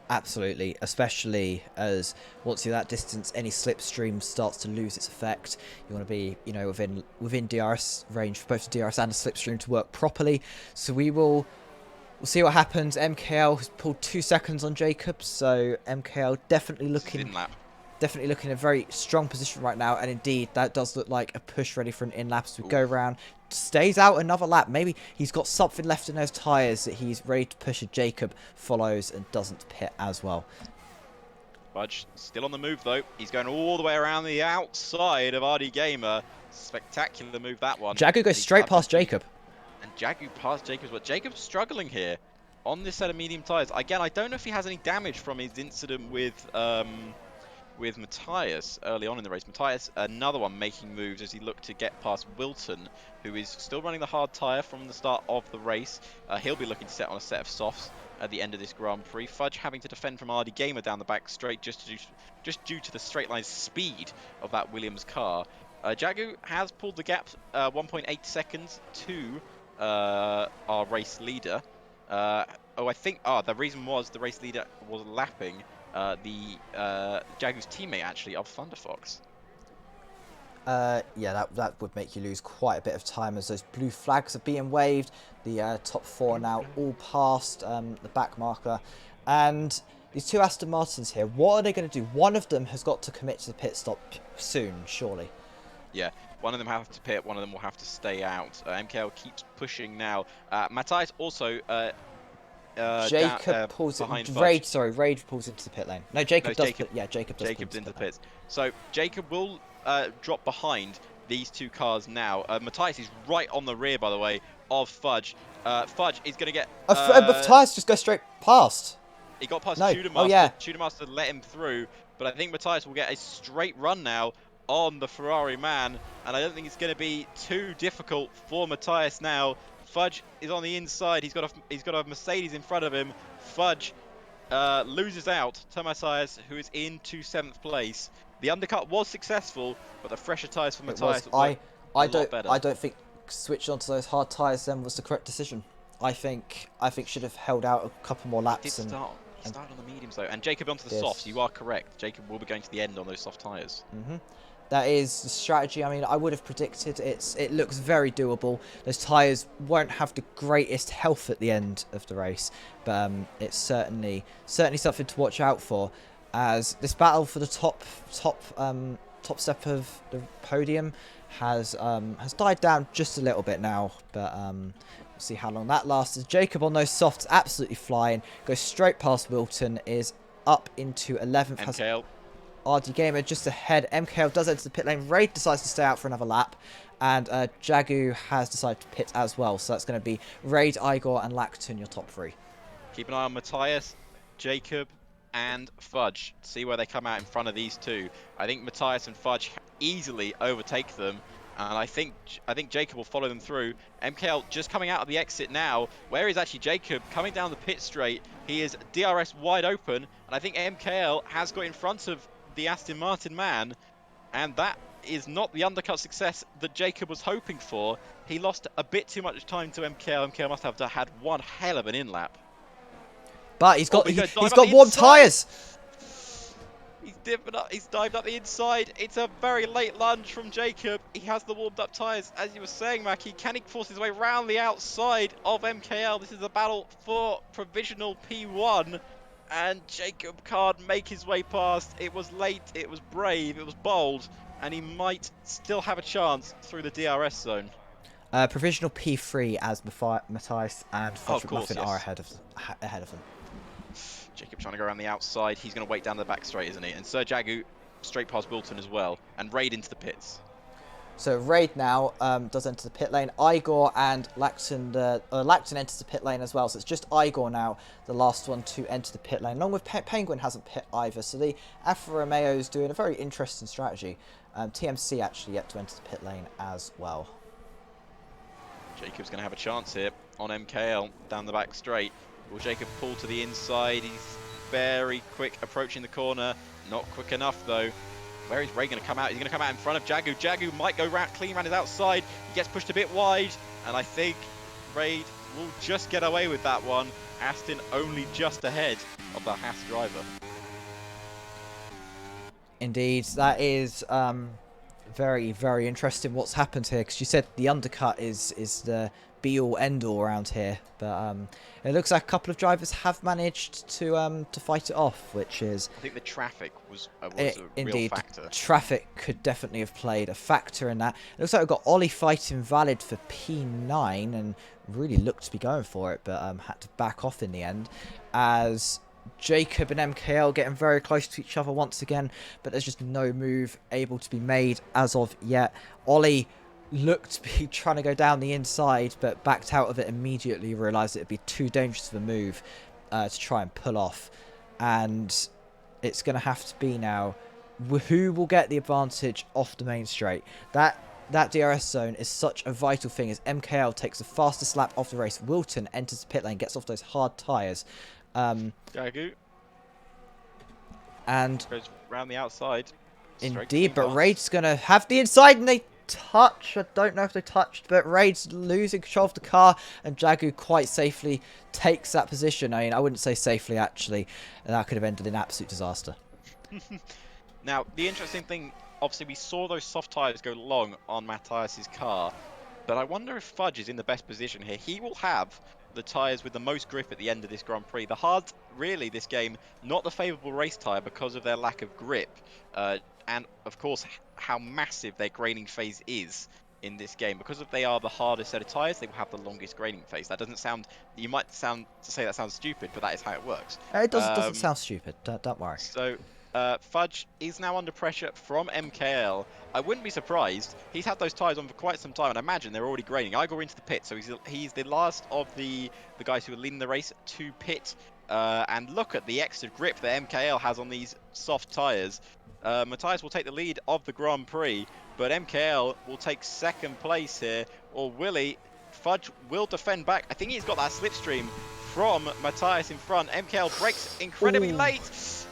Absolutely, especially as once you're that distance, any slipstream starts to lose its effect. You want to be, within DRS range for both the DRS and the slipstream to work properly. So we'll see what happens. MKL has pulled 2 seconds on Jacob, so MKL definitely looking in a very strong position right now. And indeed, that does look like a push ready for an in-lap as we go around. Stays out another lap. Maybe he's got something left in those tyres that he's ready to push. Jacob follows and doesn't pit as well. Fudge still on the move though. He's going all the way around the outside of RD Gamer. Spectacular move, that one. Jagu goes straight past Jacob. And Jagu past Jacob, but Jacob's struggling here on this set of medium tyres. Again, I don't know if he has any damage from his incident with Matthijs early on in the race. Matthijs, another one making moves as he looked to get past Wilton, who is still running the hard tyre from the start of the race. He'll be looking to set on a set of softs at the end of this Grand Prix. Fudge having to defend from RD Gamer down the back straight just due to the straight line speed of that Williams car. Jagu has pulled the gap 1.8 seconds to our race leader. I think the reason was the race leader was lapping Jagu's teammate, actually, of Thunderfox. Yeah, that would make you lose quite a bit of time as those blue flags are being waved. The top 4 now all past the back marker. And these two Aston Martins here, what are they going to do? One of them has got to commit to the pit stop soon, surely. Yeah, one of them have to pit, one of them will have to stay out. MKL keeps pushing now. Matthias also Jacob pulls it. behind Fudge. Raid pulls into the pit lane. No, Jacob does. Jacob. Yeah, Jacob does. Jacob's into the pits. So Jacob will drop behind these two cars now. Matthias is right on the rear, by the way, of Fudge. Fudge is going to get... Matthias just goes straight past. He got past No. Tudor Master. Oh, yeah. Tudor Master let him through, but I think Matthias will get a straight run now on the Ferrari man, and I don't think it's going to be too difficult for Matthias now. Fudge is on the inside. He's got a Mercedes in front of him. Fudge loses out to Matthias, who is into 7th place. The undercut was successful, but the fresher tyres for Matthias I lot better. don't think switching onto those hard tyres then was the correct decision. I think should have held out a couple more laps. He started on the mediums though, and Jacob onto the softs. You are correct. Jacob will be going to the end on those soft tyres. That is the strategy. I mean, I would have predicted it looks very doable. Those tyres won't have the greatest health at the end of the race, but it's certainly something to watch out for, as this battle for the top step of the podium has died down just a little bit now, but we'll see how long that lasts. As Jacob on those softs absolutely flying, goes straight past Wilton, is up into 11th. MKL. RD Gamer just ahead. MKL does enter the pit lane. Raid decides to stay out for another lap. And Jagu has decided to pit as well. So that's going to be Raid, Igor and Lacton, your top 3. Keep an eye on Matthias, Jacob and Fudge. See where they come out in front of these two. I think Matthias and Fudge easily overtake them. And I think Jacob will follow them through. MKL just coming out of the exit now. Where is actually Jacob? Coming down the pit straight. He is DRS wide open. And I think MKL has got in front of the Aston Martin man, and that is not the undercut success that Jacob was hoping for. He lost a bit too much time to MKL. MKL must have had one hell of an in-lap. But he's got warm tyres. He's dived up the inside. It's a very late lunge from Jacob. He has the warmed up tyres. As you were saying, Mackie, can he force his way around the outside of MKL? This is a battle for provisional P1. And Jacob can't make his way past. It was late, it was brave, it was bold, and he might still have a chance through the DRS zone. Provisional P3 as Matthias and Fudge Muffin are ahead of them. Jacob trying to go around the outside. He's going to wait down the back straight, isn't he? And Sir Jagu straight past Wilton as well, and Raid into the pits. So Raid now does enter the pit lane. Igor and Lacton enters the pit lane as well. So it's just Igor now, the last one to enter the pit lane. Along with Penguin hasn't pit either. So the Alfa Romeo's doing a very interesting strategy. TMC actually yet to enter the pit lane as well. Jacob's going to have a chance here on MKL down the back straight. Will Jacob pull to the inside? He's very quick approaching the corner. Not quick enough though. Where is Ray going to come out? He's going to come out in front of Jagu. Jagu might go clean around his outside. He gets pushed a bit wide. And I think Raid will just get away with that one. Aston only just ahead of the Haas driver. Indeed, that is very, very interesting what's happened here. Because you said the undercut is the be-all, end-all around here. But it looks like a couple of drivers have managed to fight it off, which is... I think the traffic was a real factor. Traffic could definitely have played a factor in that. It looks like we've got Ollie fighting Valid for P9 and really looked to be going for it, but had to back off in the end. As Jacob and MKL getting very close to each other once again, but there's just no move able to be made as of yet. Ollie looked to be trying to go down the inside, but backed out of it immediately, realised it would be too dangerous of a move to try and pull off. And it's going to have to be now who will get the advantage off the main straight. That DRS zone is such a vital thing, as MKL takes the fastest lap of the race. Wilton enters the pit lane, gets off those hard tyres. Jagu. And goes round the outside. Indeed, but Raid's going to have the inside, and they touch. I don't know if they touched, but Raid's losing control of the car, and Jagu quite safely takes that position. I mean, I wouldn't say safely, actually. That could have ended in absolute disaster. Now, the interesting thing obviously we saw those soft tyres go long on Matthias's car, but I wonder if Fudge is in the best position here. He will have the tyres with the most grip at the end of this Grand Prix. The hard, really, this game, not the favourable race tyre because of their lack of grip, and of course how massive their graining phase is in this game. Because of they are the hardest set of tyres, they will have the longest graining phase. That doesn't sound, you might sound to say that sounds stupid, but that is how it works. It doesn't sound stupid. Don't worry. So Fudge is now under pressure from MKL. I wouldn't be surprised. He's had those tyres on for quite some time, and I imagine they're already graining. Igor into the pit, so he's the last of the guys who are leading the race to pit. And look at the extra grip that MKL has on these soft tyres. Matthias will take the lead of the Grand Prix, but MKL will take second place here. Or will he? Fudge will defend back. I think he's got that slipstream from Matthias in front. MKL brakes incredibly late.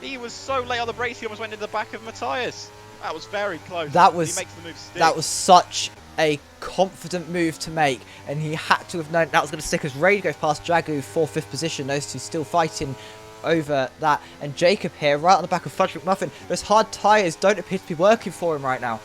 He was so late on the brakes, he almost went into the back of Matthias. That was very close. That was, he makes the move stick. That was such a confident move to make, and he had to have known that was going to stick as Raid goes past Jagu for 5th position. Those two still fighting over that. And Jacob here, right on the back of Fudge McMuffin. Those hard tyres don't appear to be working for him right now.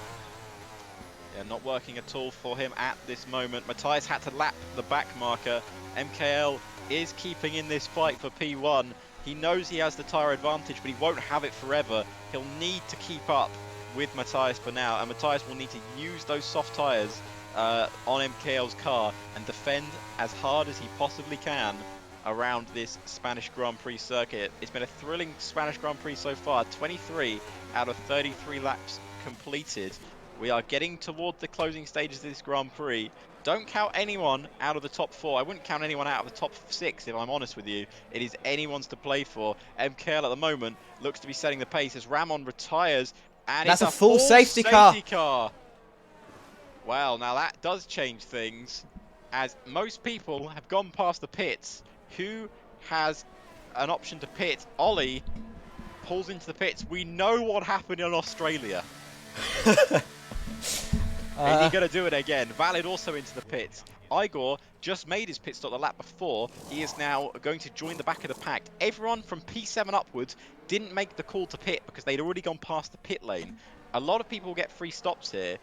Yeah, not working at all for him at this moment. Matthias had to lap the back marker. MKL is keeping in this fight for P1. He knows he has the tyre advantage, but he won't have it forever. He'll need to keep up with Matthias for now, and Matthias will need to use those soft tyres on MKL's car and defend as hard as he possibly can around this Spanish Grand Prix circuit. It's been a thrilling Spanish Grand Prix so far. 23 out of 33 laps completed. We are getting toward the closing stages of this Grand Prix. Don't count anyone out of the top 4. I wouldn't count anyone out of the top 6 if I'm honest with you. It is anyone's to play for. MKL at the moment looks to be setting the pace as Ramon retires. And that's it's a full safety car. Wow, now that does change things, as most people have gone past the pits. Who has an option to pit? Ollie pulls into the pits. We know what happened in Australia. Is he going to do it again? Valid also into the pits. Igor just made his pit stop the lap before. He is now going to join the back of the pack. Everyone from P7 upwards didn't make the call to pit because they'd already gone past the pit lane. A lot of people get free stops here,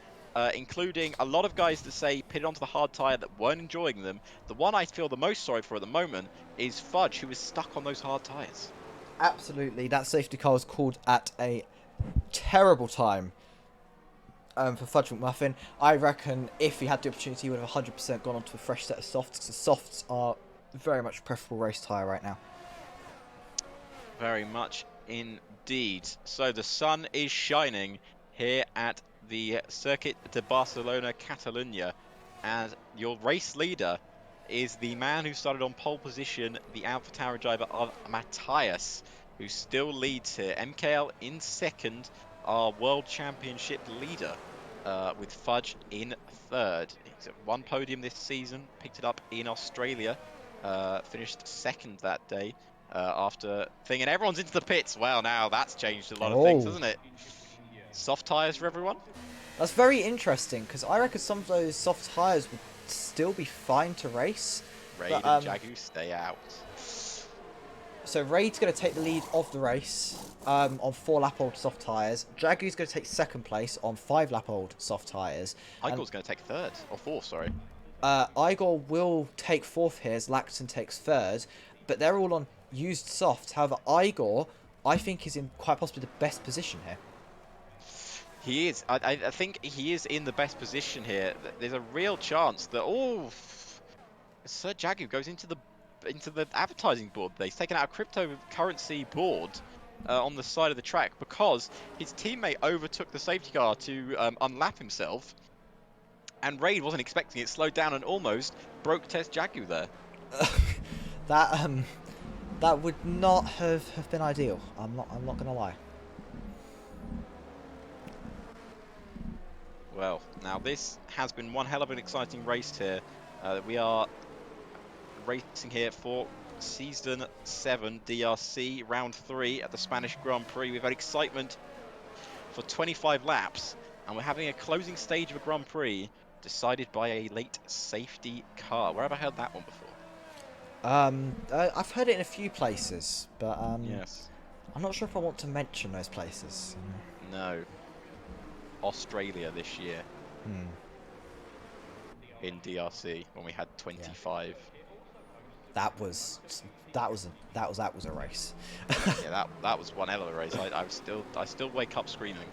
including a lot of guys that say pitted onto the hard tyre that weren't enjoying them. The one I feel the most sorry for at the moment is Fudge, who is stuck on those hard tyres. Absolutely. That safety car was called at a terrible time. For Fudge McMuffin, I reckon if he had the opportunity, he would have 100% gone onto a fresh set of softs, because the softs are very much preferable race tyre right now. Very much indeed. So the sun is shining here at the Circuit de Barcelona, Catalunya, and your race leader is the man who started on pole position, the AlphaTauri driver of Matthias, who still leads here. MKL in second, our World Championship leader, with Fudge in third. He's won podium this season, picked it up in Australia, finished second that day after thing, and everyone's into the pits. Well, now that's changed a lot of things, hasn't it? Soft tyres for everyone? That's very interesting, because I reckon some of those soft tyres would still be fine to race. Raid and Jagu stay out. So Raid's going to take the lead of the race on 4-lap-old soft tyres. Jagu's going to take second place on 5-lap-old soft tyres. Igor's going to take third, or fourth, sorry. Igor will take fourth here as Laxton takes third, but they're all on used softs. However, Igor, I think, is in quite possibly the best position here. He is. I think he is in the best position here. There's a real chance that Sir Jagu goes into the advertising board. He's taken out a cryptocurrency board on the side of the track because his teammate overtook the safety car to unlap himself, and Raid wasn't expecting it, slowed down and almost broke Tess Jagu there. That would not have been ideal. I'm not gonna lie. Well, now this has been one hell of an exciting race here. We are racing here for Season 7 DRC, Round 3 at the Spanish Grand Prix. We've had excitement for 25 laps, and we're having a closing stage of a Grand Prix decided by a late safety car. Where have I heard that one before? I've heard it in a few places, but yes, I'm not sure if I want to mention those places. No. Australia this year Hmm. in DRC when we had Yeah. 25. That was a race. Yeah, that was one hell of a race. I still wake up screaming.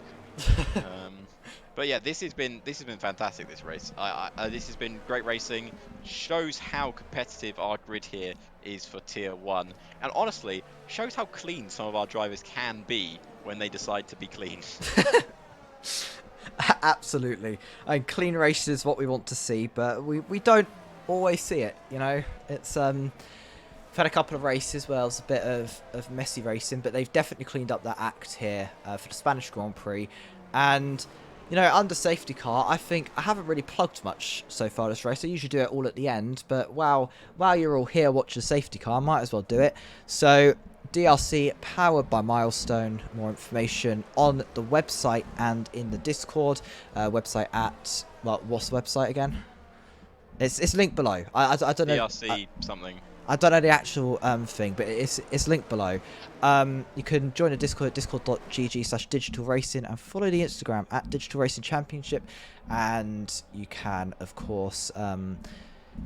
Um, but yeah, this has been fantastic. This race, this has been great racing. Shows how competitive our grid here is for tier one, and honestly, shows how clean some of our drivers can be when they decide to be clean. Absolutely. Clean races is what we want to see, but we don't always see it. It's we've had a couple of races where it's a bit of messy racing, but they've definitely cleaned up their act here for the Spanish Grand Prix. And, under safety car, I think I haven't really plugged much so far this race. I usually do it all at the end, but while you're all here watching the safety car, I might as well do it. So, DRC powered by Milestone. More information on the website and in the Discord. Website at, well, what's the website again? It's linked below. I don't know. DRC something. I don't know the actual thing, but it's linked below. You can join the Discord at discord.gg/digital racing and follow the Instagram at Digital Racing Championship. And you can, of course,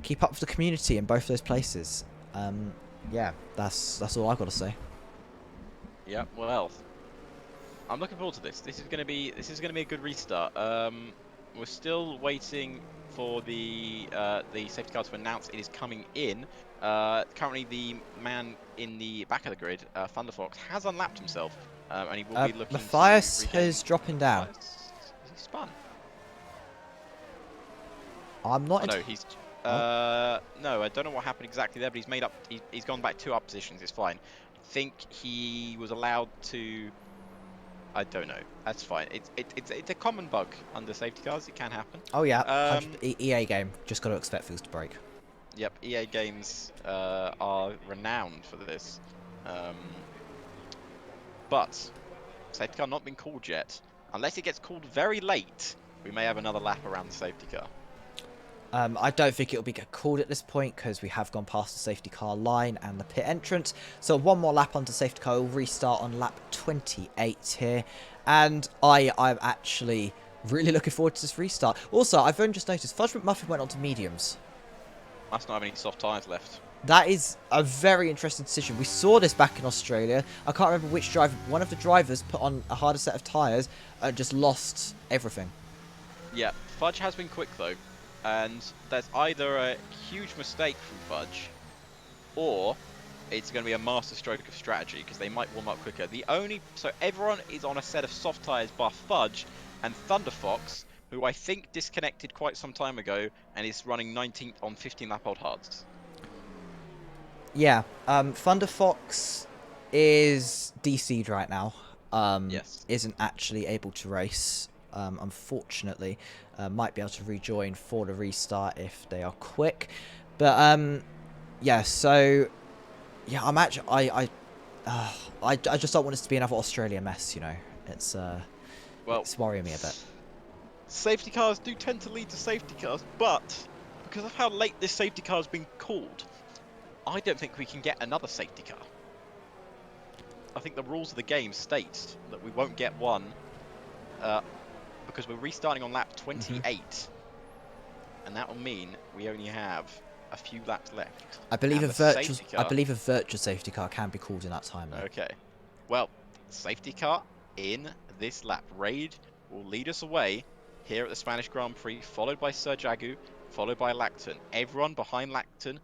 keep up with the community in both those places. Yeah, that's all I've got to say. Yeah, well, I'm looking forward to this. This is gonna be a good restart. We're still waiting for the safety car to announce it is coming in. Currently, the man in the back of the grid, Thunderfox, has unlapped himself, and he will be looking Matthias to regain. is dropping down. Matthias? Is he spun? I'm not. Oh no, he's. No, I don't know what happened exactly there, but he's made up. He's gone back 2 up positions. It's fine. I think he was allowed to. I don't know. That's fine. It's a common bug under safety cars. It can happen. Oh yeah, EA game. Just got to expect things to break. Yep, EA games are renowned for this. But safety car not been called yet. Unless it gets called very late, we may have another lap around the safety car. I don't think it'll be called at this point because we have gone past the safety car line and the pit entrance. So one more lap onto safety car. We'll restart on lap 28 here. And I'm actually really looking forward to this restart. Also, I've only just noticed Fudge McMuffin went onto mediums. Must not have any soft tyres left. That is a very interesting decision. We saw this back in Australia. I can't remember which driver. One of the drivers put on a harder set of tyres and just lost everything. Yeah, Fudge has been quick though. And there's either a huge mistake from Fudge, or it's going to be a master stroke of strategy because they might warm up quicker. So everyone is on a set of soft tyres bar Fudge and Thunderfox, who I think disconnected quite some time ago and is running 19th on 15 lap old hards. Yeah, Thunderfox is DC'd right now. Yes. Isn't actually able to race. Unfortunately, might be able to rejoin for the restart if they are quick. But yeah. So yeah, I'm actually I just don't want this to be another Australia mess. It's it's worrying me a bit. Safety cars do tend to lead to safety cars, but because of how late this safety car has been called, I don't think we can get another safety car. I think the rules of the game state that we won't get one. Because we're restarting on lap 28, and that will mean we only have a few laps left. I believe a virtual safety car can be called in that time though. Okay, well, safety car in this lap. Raid will lead us away here at the Spanish Grand Prix, followed by Sir Jagu, followed by Lacton. Everyone behind Lacton,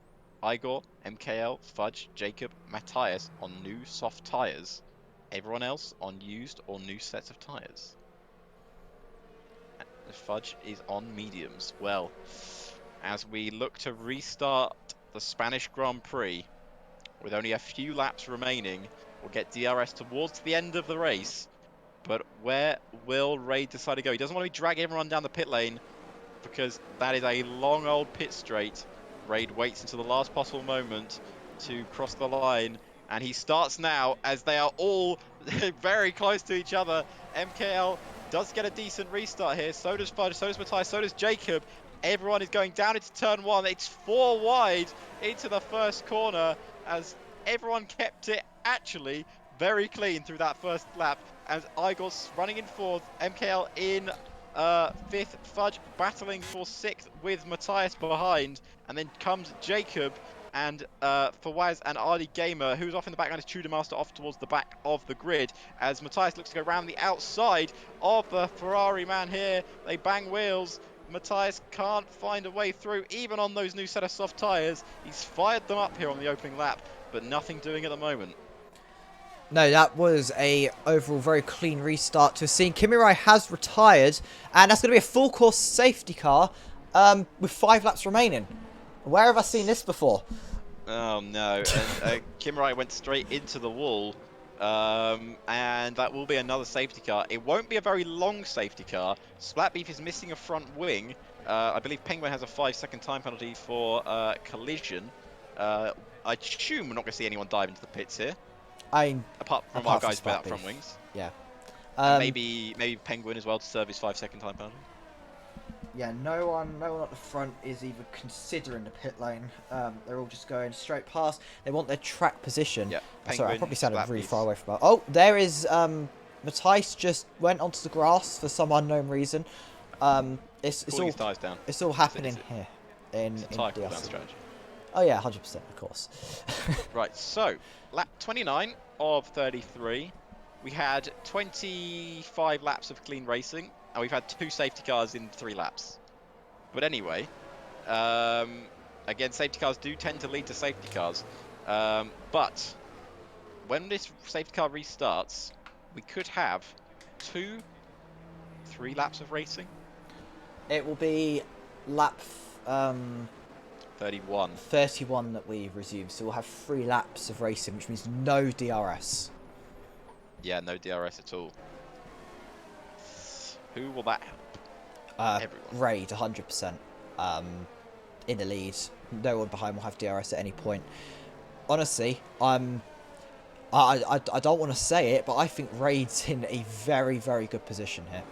Igor, MKL, Fudge, Jacob, Matthias on new soft tyres. Everyone else on used or new sets of tyres. Fudge is on mediums. Well, as we look to restart the Spanish Grand Prix with only a few laps remaining, we'll get DRS towards the end of the race. But where will Raid decide to go? He doesn't want to drag everyone down the pit lane because that is a long old pit straight. Raid waits until the last possible moment to cross the line, and he starts now as they are all very close to each other. MKL does get a decent restart here. So does Fudge, so does Matthias, so does Jacob. Everyone is going down into turn 1. It's 4 wide into the first corner as everyone kept it actually very clean through that first lap. And Igos running in fourth, MKL in fifth, Fudge battling for sixth with Matthias behind, and then comes Jacob and Fawaz and Ali Gamer, who's off in the background, is Tudor Master off towards the back of the grid as Matthias looks to go around the outside of the Ferrari man here. They bang wheels. Matthias can't find a way through, even on those new set of soft tyres. He's fired them up here on the opening lap, but nothing doing at the moment. No, that was a overall very clean restart to a scene. Kimirai has retired, and that's going to be a full course safety car with 5 laps remaining. Where have I seen this before? Oh no, and Kimirai went straight into the wall, and that will be another safety car. It won't be a very long safety car. Splatbeef is missing a front wing. I believe Penguin has a 5-second time penalty for collision. I assume we're not going to see anyone dive into the pits here. Apart from our guys without front wings. Yeah. Maybe Penguin as well to serve his 5-second time penalty. Yeah, no one at the front is even considering the pit lane. They're all just going straight past. They want their track position. Yeah, Sorry, I probably sounded really far away from that. Oh, there is Matthias just went onto the grass for some unknown reason. It's all ties down. It's all happening here in DRC. strategy. Oh yeah, 100%, of course. Right, so lap 29 of 33. We had 25 laps of clean racing, and we've had 2 safety cars in 3 laps. But anyway, again, safety cars do tend to lead to safety cars. But when this safety car restarts, we could have 2-3 laps of racing. It will be lap 31 that we resume, so we'll have 3 laps of racing, which means no DRS. Yeah, no DRS at all. Who will that help? Everyone. Raid, 100%. In the lead. No one behind will have DRS at any point. Honestly, I don't want to say it, but I think Raid's in a very, very good position here.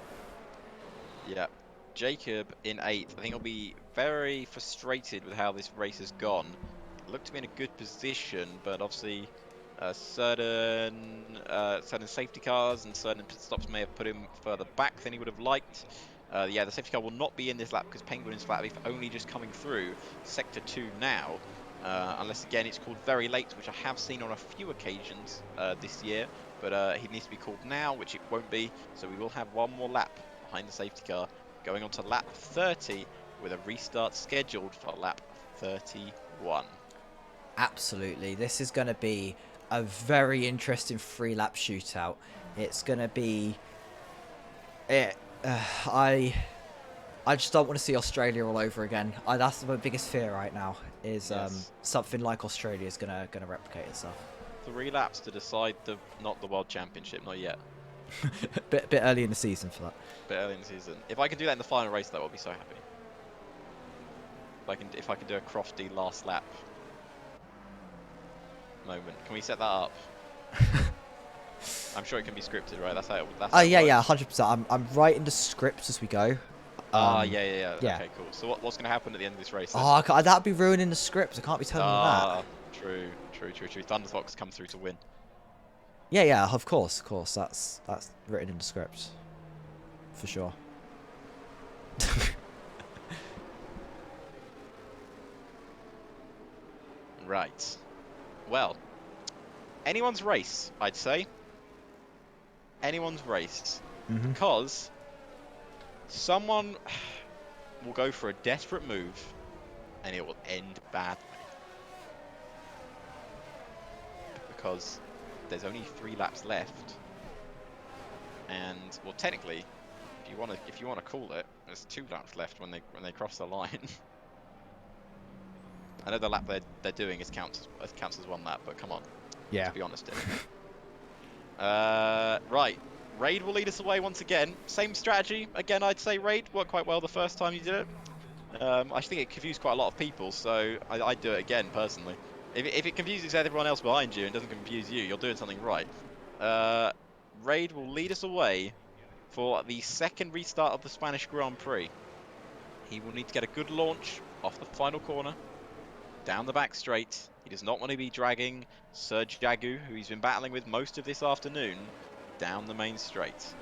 Yeah. Jacob in 8th. I think he'll be very frustrated with how this race has gone. Looked to be in a good position, but obviously certain safety cars and certain pit stops may have put him further back than he would have liked. Yeah, the safety car will not be in this lap because Penguin and Splatbeef only just coming through Sector 2 now. Unless, again, it's called very late, which I have seen on a few occasions this year. But he needs to be called now, which it won't be. So we will have one more lap behind the safety car, going on to lap 30 with a restart scheduled for lap 31. Absolutely. This is going to be a very interesting 3-lap shootout. It's going to be... I just don't want to see Australia all over again. That's my biggest fear right now, is something like Australia is gonna replicate itself. 3 laps to decide not the World Championship, not yet. bit early in the season for that. Bit early in the season. If I can do that in the final race, though, I'll be so happy. If I can do a Crofty last lap moment, can we set that up? I'm sure it can be scripted, right? That's how it yeah, 100%. I'm writing the scripts as we go. Yeah. Okay, cool. So what's going to happen at the end of this race? Then? Oh, that'd be ruining the script. I can't be telling them that. True. Thunderfox come through to win. Yeah, of course. That's written in the script. For sure. Right. Well, anyone's race, I'd say. Anyone's race. Because someone will go for a desperate move and it will end badly. Because there's only 3 laps left. And, well, technically, if you want to call it, there's 2 laps left when they cross the line. I know the lap they're doing counts as 1 lap, but come on. Yeah. Let's be honest here. Right. Raid will lead us away once again. Same strategy. Again, I'd say Raid worked quite well the first time you did it. I think it confused quite a lot of people, so I'd do it again, personally. If it confuses everyone else behind you and doesn't confuse you, you're doing something right. Raid will lead us away for the 2nd restart of the Spanish Grand Prix. He will need to get a good launch off the final corner, down the back straight. He does not want to be dragging Serge Jagu, who he's been battling with most of this afternoon, down the main straight.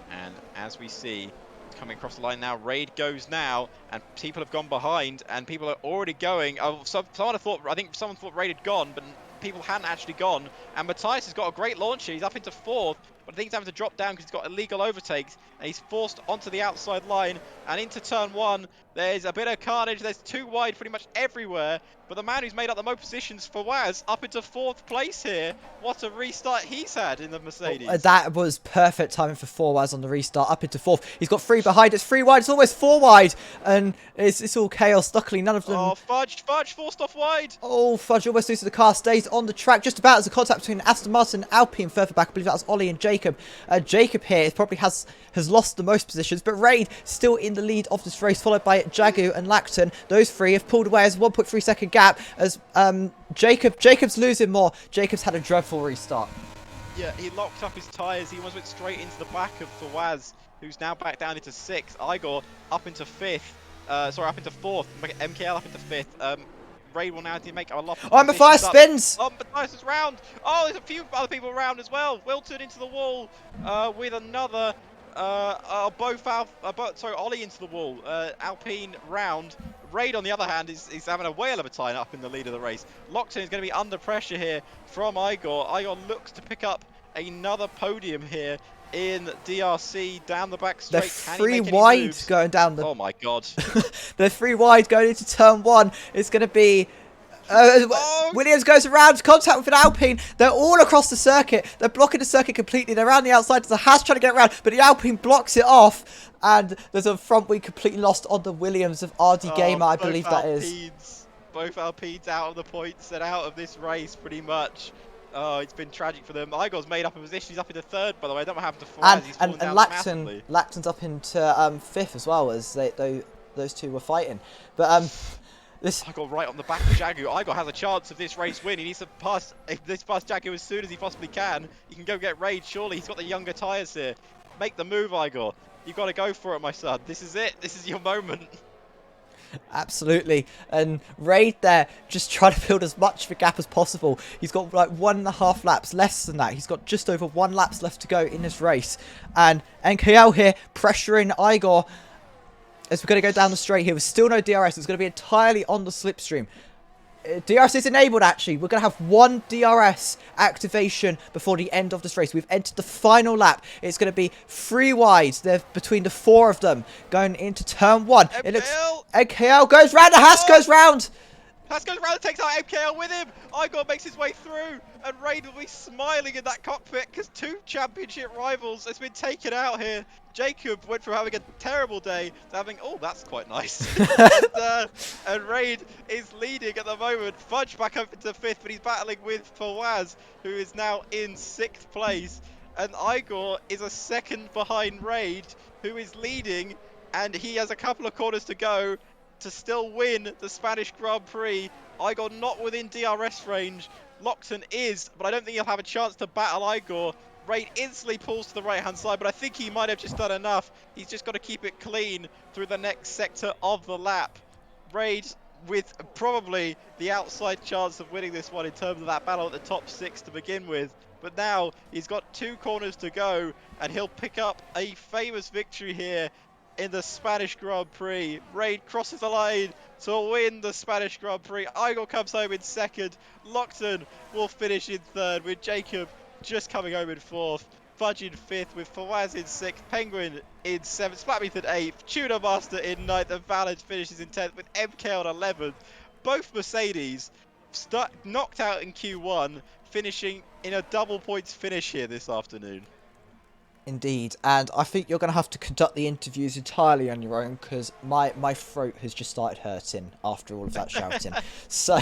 And as we see, coming across the line now, Raid goes now, and people have gone behind, and people are already going. Oh, I think someone thought Raid had gone, but people hadn't actually gone. And Matthias has got a great launch here. He's up into fourth, but I think he's having to drop down because he's got illegal overtakes, and he's forced onto the outside line and into turn one. There's a bit of carnage. There's two wide pretty much everywhere. But the man who's made up the most positions for Waz up into fourth place here. What a restart he's had in the Mercedes. That was perfect timing for Forwaz on the restart, up into fourth. He's got three behind, it's three wide, it's almost four wide, and it's all chaos. Luckily, none of them... Oh, Fudge forced off wide. Oh, Fudge almost loses the car, stays on the track just about as a contact between Aston Martin and Alpine further back. I believe that was Ollie and Jacob. Jacob here probably has lost the most positions, but Raid still in the lead of this race, followed by Jagu and Lacton. Those three have pulled away as a 1.3 second gap as Jacob's losing more. Jacob's had a dreadful restart. Yeah, he locked up his tyres. He almost went straight into the back of Fawaz, who's now back down into sixth. Igor up into fifth. Up into fourth. MKL up into fifth. Raid will now need to make a lot of Matthias spins! Oh, Matthias is round! Oh, there's a few other people around as well. Wilton into the wall with another... Ollie into the wall. Alpine round. Raid, on the other hand, is having a whale of a time up in the lead of the race. Lockton is going to be under pressure here from Igor. Igor looks to pick up another podium here in DRC down the back straight. They're three wide going down the... Oh my god. They're three wide going into turn one. It's going to be... Williams goes around, contact with an Alpine. They're all across the circuit. They're blocking the circuit completely. They're around the outside. There's a Haas trying to get around, but the Alpine blocks it off. And there's a front wing completely lost on the Williams of RD Gamer, I believe that is. Both Alpines out of the points and out of this race, pretty much. Oh, it's been tragic for them. Igor's made up a position. He's up into third, by the way. I don't know what happened to Fawaz. He's fallen down massively. Lacton's up into fifth as well, as those two were fighting. But Igor right on the back of Jagu. Igor has a chance of this race win. He needs to pass Jagu as soon as he possibly can. He can go get Raid, surely. He's got the younger tyres here. Make the move, Igor. You've got to go for it, my son. This is it. This is your moment. Absolutely. And Raid there just trying to build as much of a gap as possible. He's got like 1.5 laps, less than that. He's got just over 1 lap left to go in this race. And NKL here pressuring Igor as we're going to go down the straight here with still no DRS. It's going to be entirely on the slipstream. DRS is enabled, actually. We're going to have 1 DRS activation before the end of this race. We've entered the final lap. It's going to be 3 wide. They're between the 4 of them going into turn 1. MKL. It looks... MKL goes round. The Haas goes round. Haas goes round and takes out MKL with him. Igor makes his way through, and Raid will be smiling in that cockpit because 2 championship rivals has been taken out here. Jacob went from having a terrible day to having, oh, that's quite nice. and Raid is leading at the moment. Fudge back up into 5th, but he's battling with Fawaz, who is now in 6th place. And Igor is a second behind Raid, who is leading, and he has a couple of corners to go to still win the Spanish Grand Prix. Igor not within DRS range. Lockton is, but I don't think he'll have a chance to battle Igor. Raid instantly pulls to the right hand side, but I think he might have just done enough. He's just got to keep it clean through the next sector of the lap. Raid with probably the outside chance of winning this one in terms of that battle at the top 6 to begin with. But now he's got 2 corners to go, and he'll pick up a famous victory here in the Spanish Grand Prix. Raid crosses the line to win the Spanish Grand Prix. Igor comes home in 2nd. Lockton will finish in 3rd, with Jacob just coming home in 4th. Fudge in 5th, with Fawaz in 6th. Penguin in 7th. Splatmeath in 8th. Tuna Master in 9th. And Valid finishes in 10th, with MK on 11th. Both Mercedes knocked out in Q1, finishing in a double points finish here this afternoon. Indeed, and I think you're going to have to conduct the interviews entirely on your own because my throat has just started hurting after all of that shouting. So...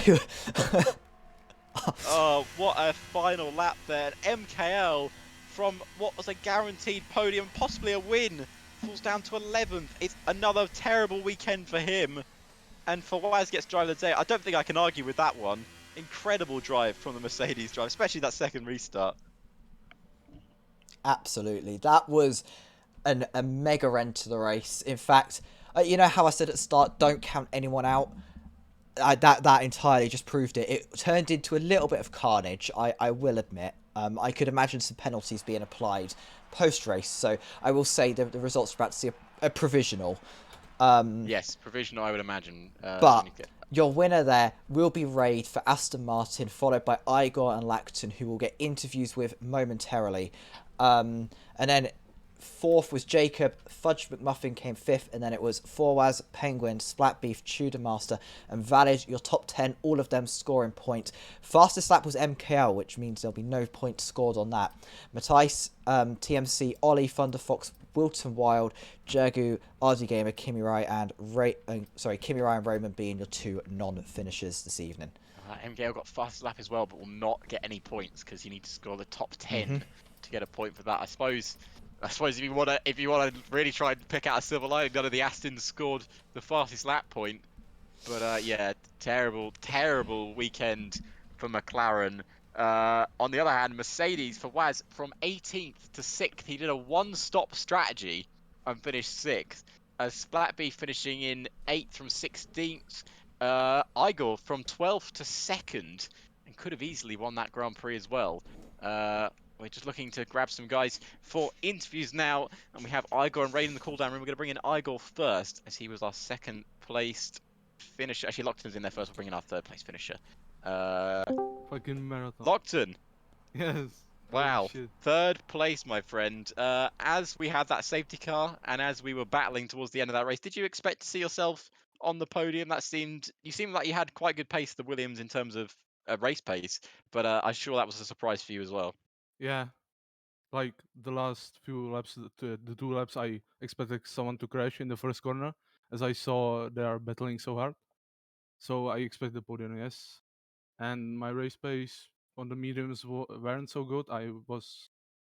Oh, what a final lap there. MKL, from what was a guaranteed podium, possibly a win, falls down to 11th. It's another terrible weekend for him. And Fawaz gets driver of the day. I don't think I can argue with that one. Incredible drive from the Mercedes drive, especially that second restart. Absolutely. That was a mega end to the race. In fact, you know how I said at the start, don't count anyone out? that entirely just proved it. It turned into a little bit of carnage. I will admit. I could imagine some penalties being applied post race. So I will say the results are about to see a provisional. Yes, provisional, I would imagine. But We need to get. your winner there will be Raid for Aston Martin, followed by Igor and Lacton, who we'll get interviews with momentarily. And then fourth was Jacob. Fudge McMuffin came fifth, and then it was Forwaz, Penguin, Splat Beef, Tudor Master, and Valid. Your top 10, all of them scoring points. Fastest lap was MKL, which means there'll be no points scored on that. Matthijs, TMC, Ollie, Thunder Fox, Wilton Wild, Jergu, RD Gamer, Kimi Rai, and Kimi Rai and Roman being your two non-finishers this evening. MGL got fastest lap as well, but will not get any points because you need to score the top 10 Mm-hmm. to get a point for that. I suppose if you wanna really try and pick out a silver lining, none of the Astons scored the fastest lap point. But yeah, terrible weekend for McLaren. On the other hand, Mercedes for Waz from 18th to 6th, he did a one-stop strategy and finished 6th. Splatby finishing in 8th from 16th. Igor from 12th to 2nd and could have easily won that Grand Prix as well. We're just looking to grab some guys for interviews now, and we have Igor and Rain in the cool down room. We're going to bring in Igor first, as he was our second placed finisher. Actually, Lockton's in there first. We'll bring in our third place finisher. Uh, Fucking marathon. Lockton, Yes. Holy wow, shit. third place, my friend. As we had that safety car, and as we were battling towards the end of that race, did you expect to see yourself on the podium? You seemed like you had quite good pace, the Williams, in terms of race pace, but I'm sure that was a surprise for you as well. Yeah. Like the last few laps, the 2 laps, I expected someone to crash in the first corner, as I saw they are battling so hard. So I expect the podium, yes. And my race pace on the mediums weren't so good. I was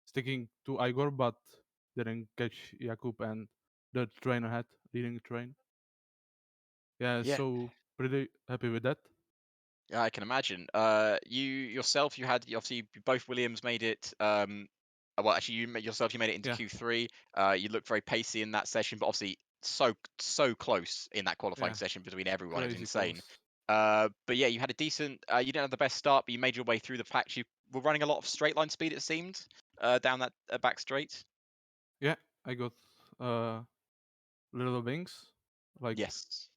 sticking to Igor, but didn't catch Jakub and the train ahead, leading the train. Yeah, Yeah. so pretty happy with that. Yeah, I can imagine. You yourself, obviously both Williams made it. Well, actually, you made it into Yeah, Q3. You looked very pacey in that session, but obviously so close in that qualifying yeah, session between everyone. It was crazy insane. close. But yeah, you had a decent. You didn't have the best start, but you made your way through the pack. You were running a lot of straight line speed. It seemed down that back straight. Yeah, I got little wings, like Yes.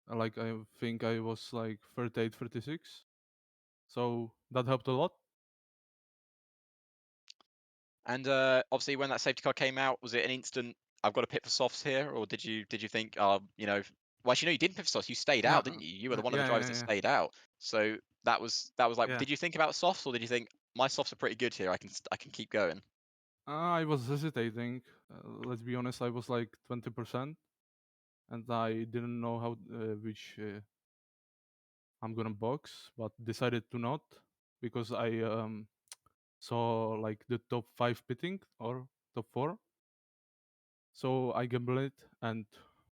I think I was like 38, 36. So that helped a lot. And obviously, when that safety car came out, was it an instant? I've got to pit for softs here, or did you think, well, actually, no, you didn't pit for softs. You stayed Yeah, out, didn't you? You were the one of the yeah, drivers yeah, that yeah, stayed out. So that was like, yeah. did you think about softs, or did you think my softs are pretty good here? I can keep going. I was hesitating. Let's be honest, I was like 20%, and I didn't know how which I'm gonna box, but decided to not because I saw like the top 5 pitting or top 4. So I gambled it and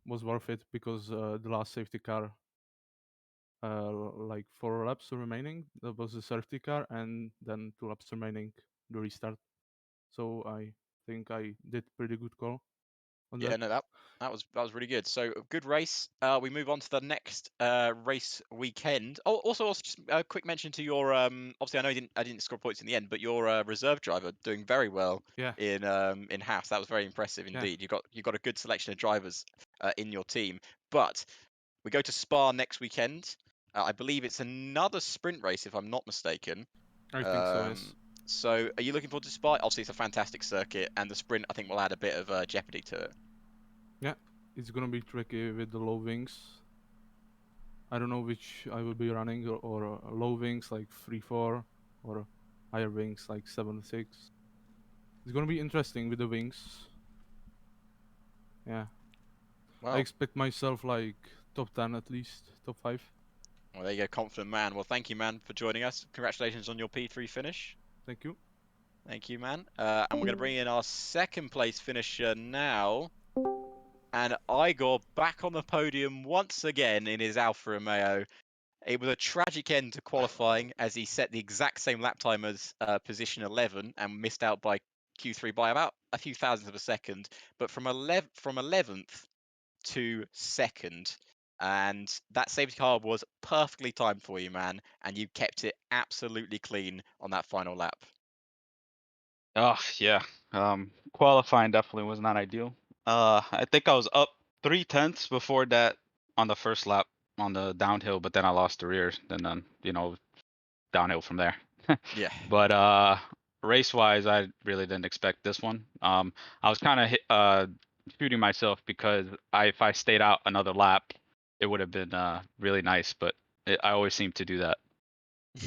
was worth it because the last safety car, like 4 laps remaining, that was the safety car, and then 2 laps remaining, the restart. So I think I did pretty good call on Yeah, that. no, that was really good. So good race. We move on to the next race weekend. Oh, also just a quick mention to your obviously I didn't score points in the end, but your reserve driver doing very well Yeah, in Haas. That was very impressive yeah, indeed. You got a good selection of drivers in your team. But we go to Spa next weekend. I believe it's another sprint race if I'm not mistaken. I think so. Um, Yes. so are you looking forward to Spa? Obviously, it's a fantastic circuit, and the sprint I think will add a bit of jeopardy to it. Yeah, it's gonna be tricky with the low wings. I don't know which I will be running, or low wings like 3-4, or higher wings like 7-6. It's gonna be interesting with the wings. Yeah, I Well, expect myself like top 10 at least, top 5. well, there you go, confident man. Well, thank you, man, for joining us. Congratulations on your P3 finish. Thank you. Thank you, man. And we're going to bring in our second place finisher now. And Igor back on the podium once again in his Alfa Romeo. It was a tragic end to qualifying as he set the exact same lap time as position 11 and missed out by Q3 by about a few thousandths of a second. But from 11th to second, And that safety car was perfectly timed for you, man, and you kept it absolutely clean on that final lap. Oh yeah. Qualifying definitely was not ideal. I think I was up 3/10 before that on the first lap on the downhill, but then I lost the rear, and then downhill from there. Yeah. But race wise, I really didn't expect this one. I was kind of shooting myself because if I stayed out another lap, it would have been really nice. But I always seem to do that.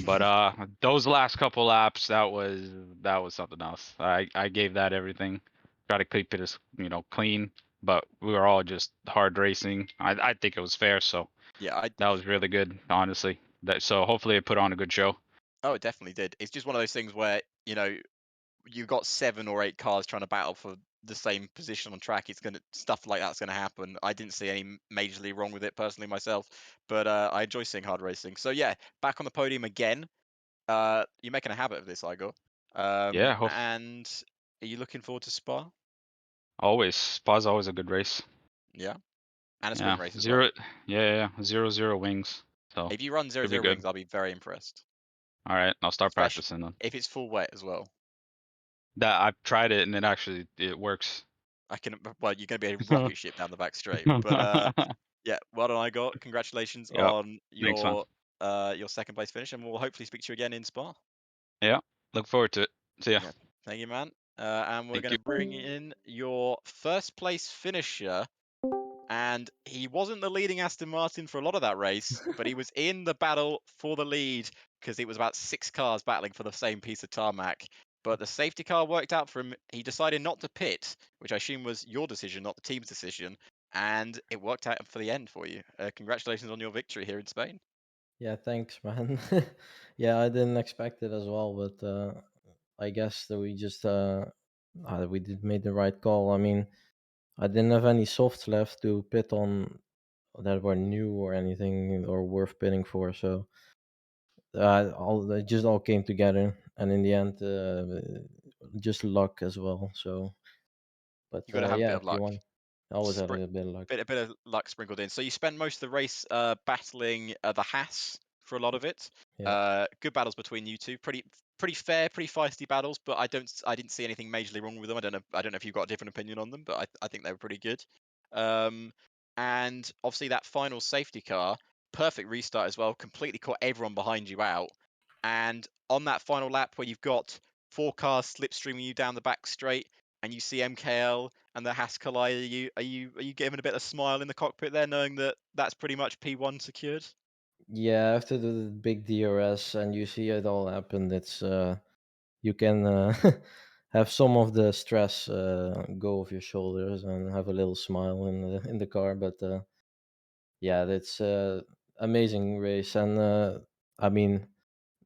But those last couple laps, that was something else. I gave that everything. Try to keep it as clean, but we were all just hard racing. I think it was fair, so Yeah, that was really good, honestly. So hopefully it put on a good show. oh, it definitely did. It's just one of those things where, you got 7 or 8 cars trying to battle for the same position on track. Stuff like that's gonna happen. I didn't see any majorly wrong with it personally myself, but I enjoy seeing hard racing. So yeah, back on the podium again. You're making a habit of this, Igor. Yeah, And are you looking forward to Spa? always. Spa's always a good race. Yeah, and a Yeah, sprint race as well. zero. Yeah, 0-0 wings. So If you run zero should be zero good. wings, I'll be very impressed. All right, I'll start Especially practicing then. if it's full wet as well. That I've tried it and it works. Well, you're going to be a rocket ship down the back straight. But yeah, well done, Igor. Congratulations Yep. on Thanks, man. your second place finish, and we'll hopefully speak to you again in Spa. Yeah. Look forward to it. See ya. Yeah, thank you, man. And we're Thank going you. to bring in your first place finisher. And he wasn't the leading Aston Martin for a lot of that race, but he was in the battle for the lead because it was about 6 cars battling for the same piece of tarmac. But the safety car worked out for him. He decided not to pit, which I assume was your decision, not the team's decision. And it worked out for the end for you. Congratulations on your victory here in Spain. Yeah, thanks, man. Yeah, I didn't expect it as well, but I guess that we did made the right call. I mean, I didn't have any softs left to pit on that were new or anything or worth pitting for, so it just all came together, and in the end, just luck as well. So, but You got to have a bit yeah, of luck. Q1, I always had a bit of luck. A bit of luck sprinkled in. So you spent most of the race battling the Haas for a lot of it. Yeah. Good battles between you two. Pretty fair, pretty feisty battles. But I didn't see anything majorly wrong with them. I don't know if you've got a different opinion on them, but I think they were pretty good. And obviously that final safety car, perfect restart as well. Completely caught everyone behind you out. And on that final lap where you've got 4 cars slipstreaming you down the back straight, and you see MKL and the Haas collide, are you giving a bit of smile in the cockpit there, knowing that that's pretty much P1 secured? Yeah, after the big DRS and you see it all happen, it's you can have some of the stress go off your shoulders and have a little smile in the car. But yeah, that's amazing race, and I mean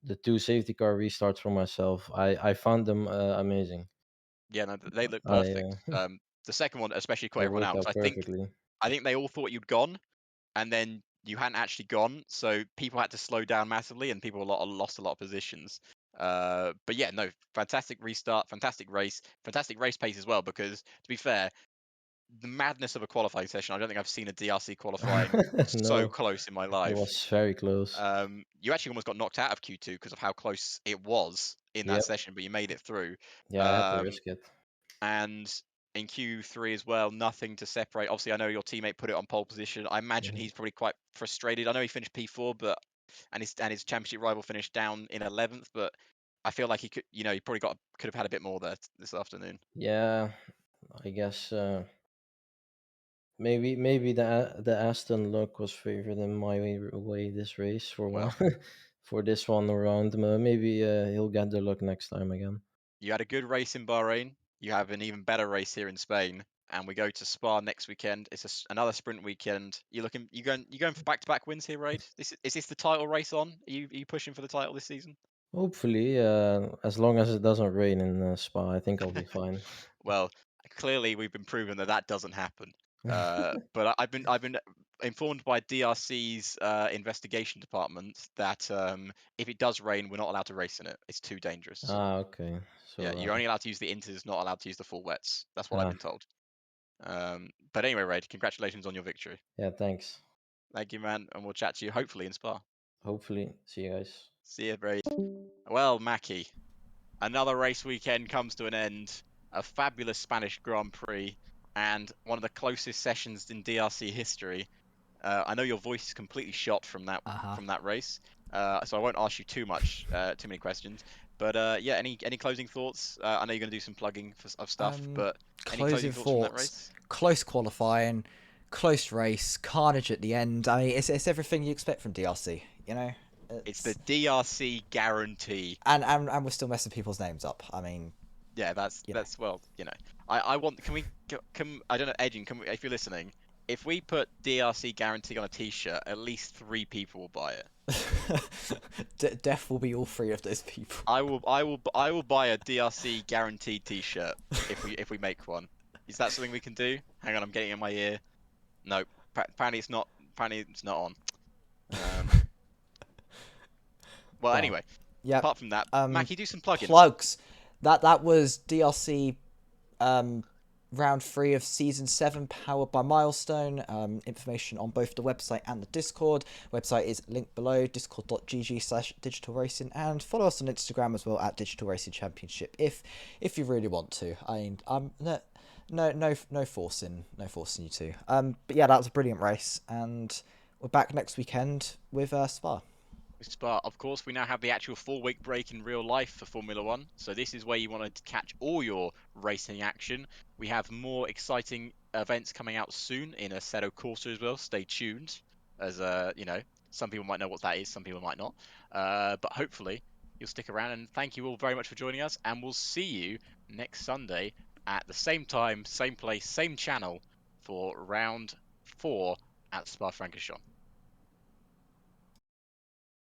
the 2 safety car restarts for myself. I found them amazing. Yeah, no, they look I perfect. The second one especially caught they everyone worked out out because perfectly. I think they all thought you'd gone, and then you hadn't actually gone, so people had to slow down massively, and people lost a lot of positions. But yeah, no, fantastic restart, fantastic race pace as well. Because to be fair, the madness of a qualifying session, I don't think I've seen a DRC qualifying so No, close in my it life. was very close. You actually almost got knocked out of Q2 because of how close it was in that Yep. session, but you made it through. Yeah, I had to Um, risk it. and in Q3 as well, nothing to separate. Obviously, I know your teammate put it on pole position. I imagine Mhm. he's probably quite frustrated. I know he finished P4, but his championship rival finished down in 11th, but I feel like he could, he probably could have had a bit more there this afternoon. Yeah, I guess maybe the Aston look was favored in my way this race for one Well, for this one around. Maybe he'll get the luck next time again. you had a good race in Bahrain. You have an even better race here in Spain, and we go to Spa next weekend. It's another sprint weekend. You going for back-to-back wins here, Raid? Is this the title race on? Are you pushing for the title this season? Hopefully, as long as it doesn't rain in Spa, I think I'll be fine. Well, clearly we've been proven that that doesn't happen. But I've been informed by DRC's investigation department that if it does rain, we're not allowed to race in it. It's too dangerous. Okay. Yeah, So you're only allowed to use the inters, not allowed to use the full wets. That's what I've ah, been told. But anyway, Raid, congratulations on your victory. yeah, thanks. Thank you, man, and we'll chat to you hopefully in Spa. Hopefully, see you guys. See you, Braid. Well, Mackie, another race weekend comes to an end. A fabulous Spanish Grand Prix and one of the closest sessions in DRC history. I know your voice is completely shot from that race, so I won't ask you too many questions. But yeah, any closing thoughts? I know you're going to do some plugging of stuff, but any closing thoughts from that race? Close qualifying, close race, carnage at the end. I mean, it's everything you expect from DRC. You know, It's the DRC guarantee. And we're still messing people's names up. I mean, yeah, that's well, you know, I want. Can I don't know, Edging, if you're listening, if we put DRC guarantee on a T-shirt, at least 3 people will buy it. Death will be all 3 of those people. I will buy a DRC guaranteed T-shirt if we make one. Is that something we can do? Hang on, I'm getting it in my ear. No, apparently it's not. Apparently it's not on. Well, anyway. Yeah. Apart from that, Mackie, do some plugins. Plugs. That was DRC round 3 of season 7, powered by Milestone. Information on both the website and the Discord. Website is linked below, discord.gg/digital racing, and follow us on Instagram as well at Digital Racing Championship if you really want to. I mean, no forcing you to. But yeah, that was a brilliant race, and we're back next weekend with Spa. Spa, of course, we now have the actual 4-week break in real life for Formula 1, so this is where you want to catch all your racing action. We have more exciting events coming out soon in Assetto Corsa as well. Stay tuned, as you know, some people might know what that is, some people might not. But hopefully you'll stick around, and thank you all very much for joining us, and we'll see you next Sunday at the same time, same place, same channel for round 4 at Spa-Francorchamps.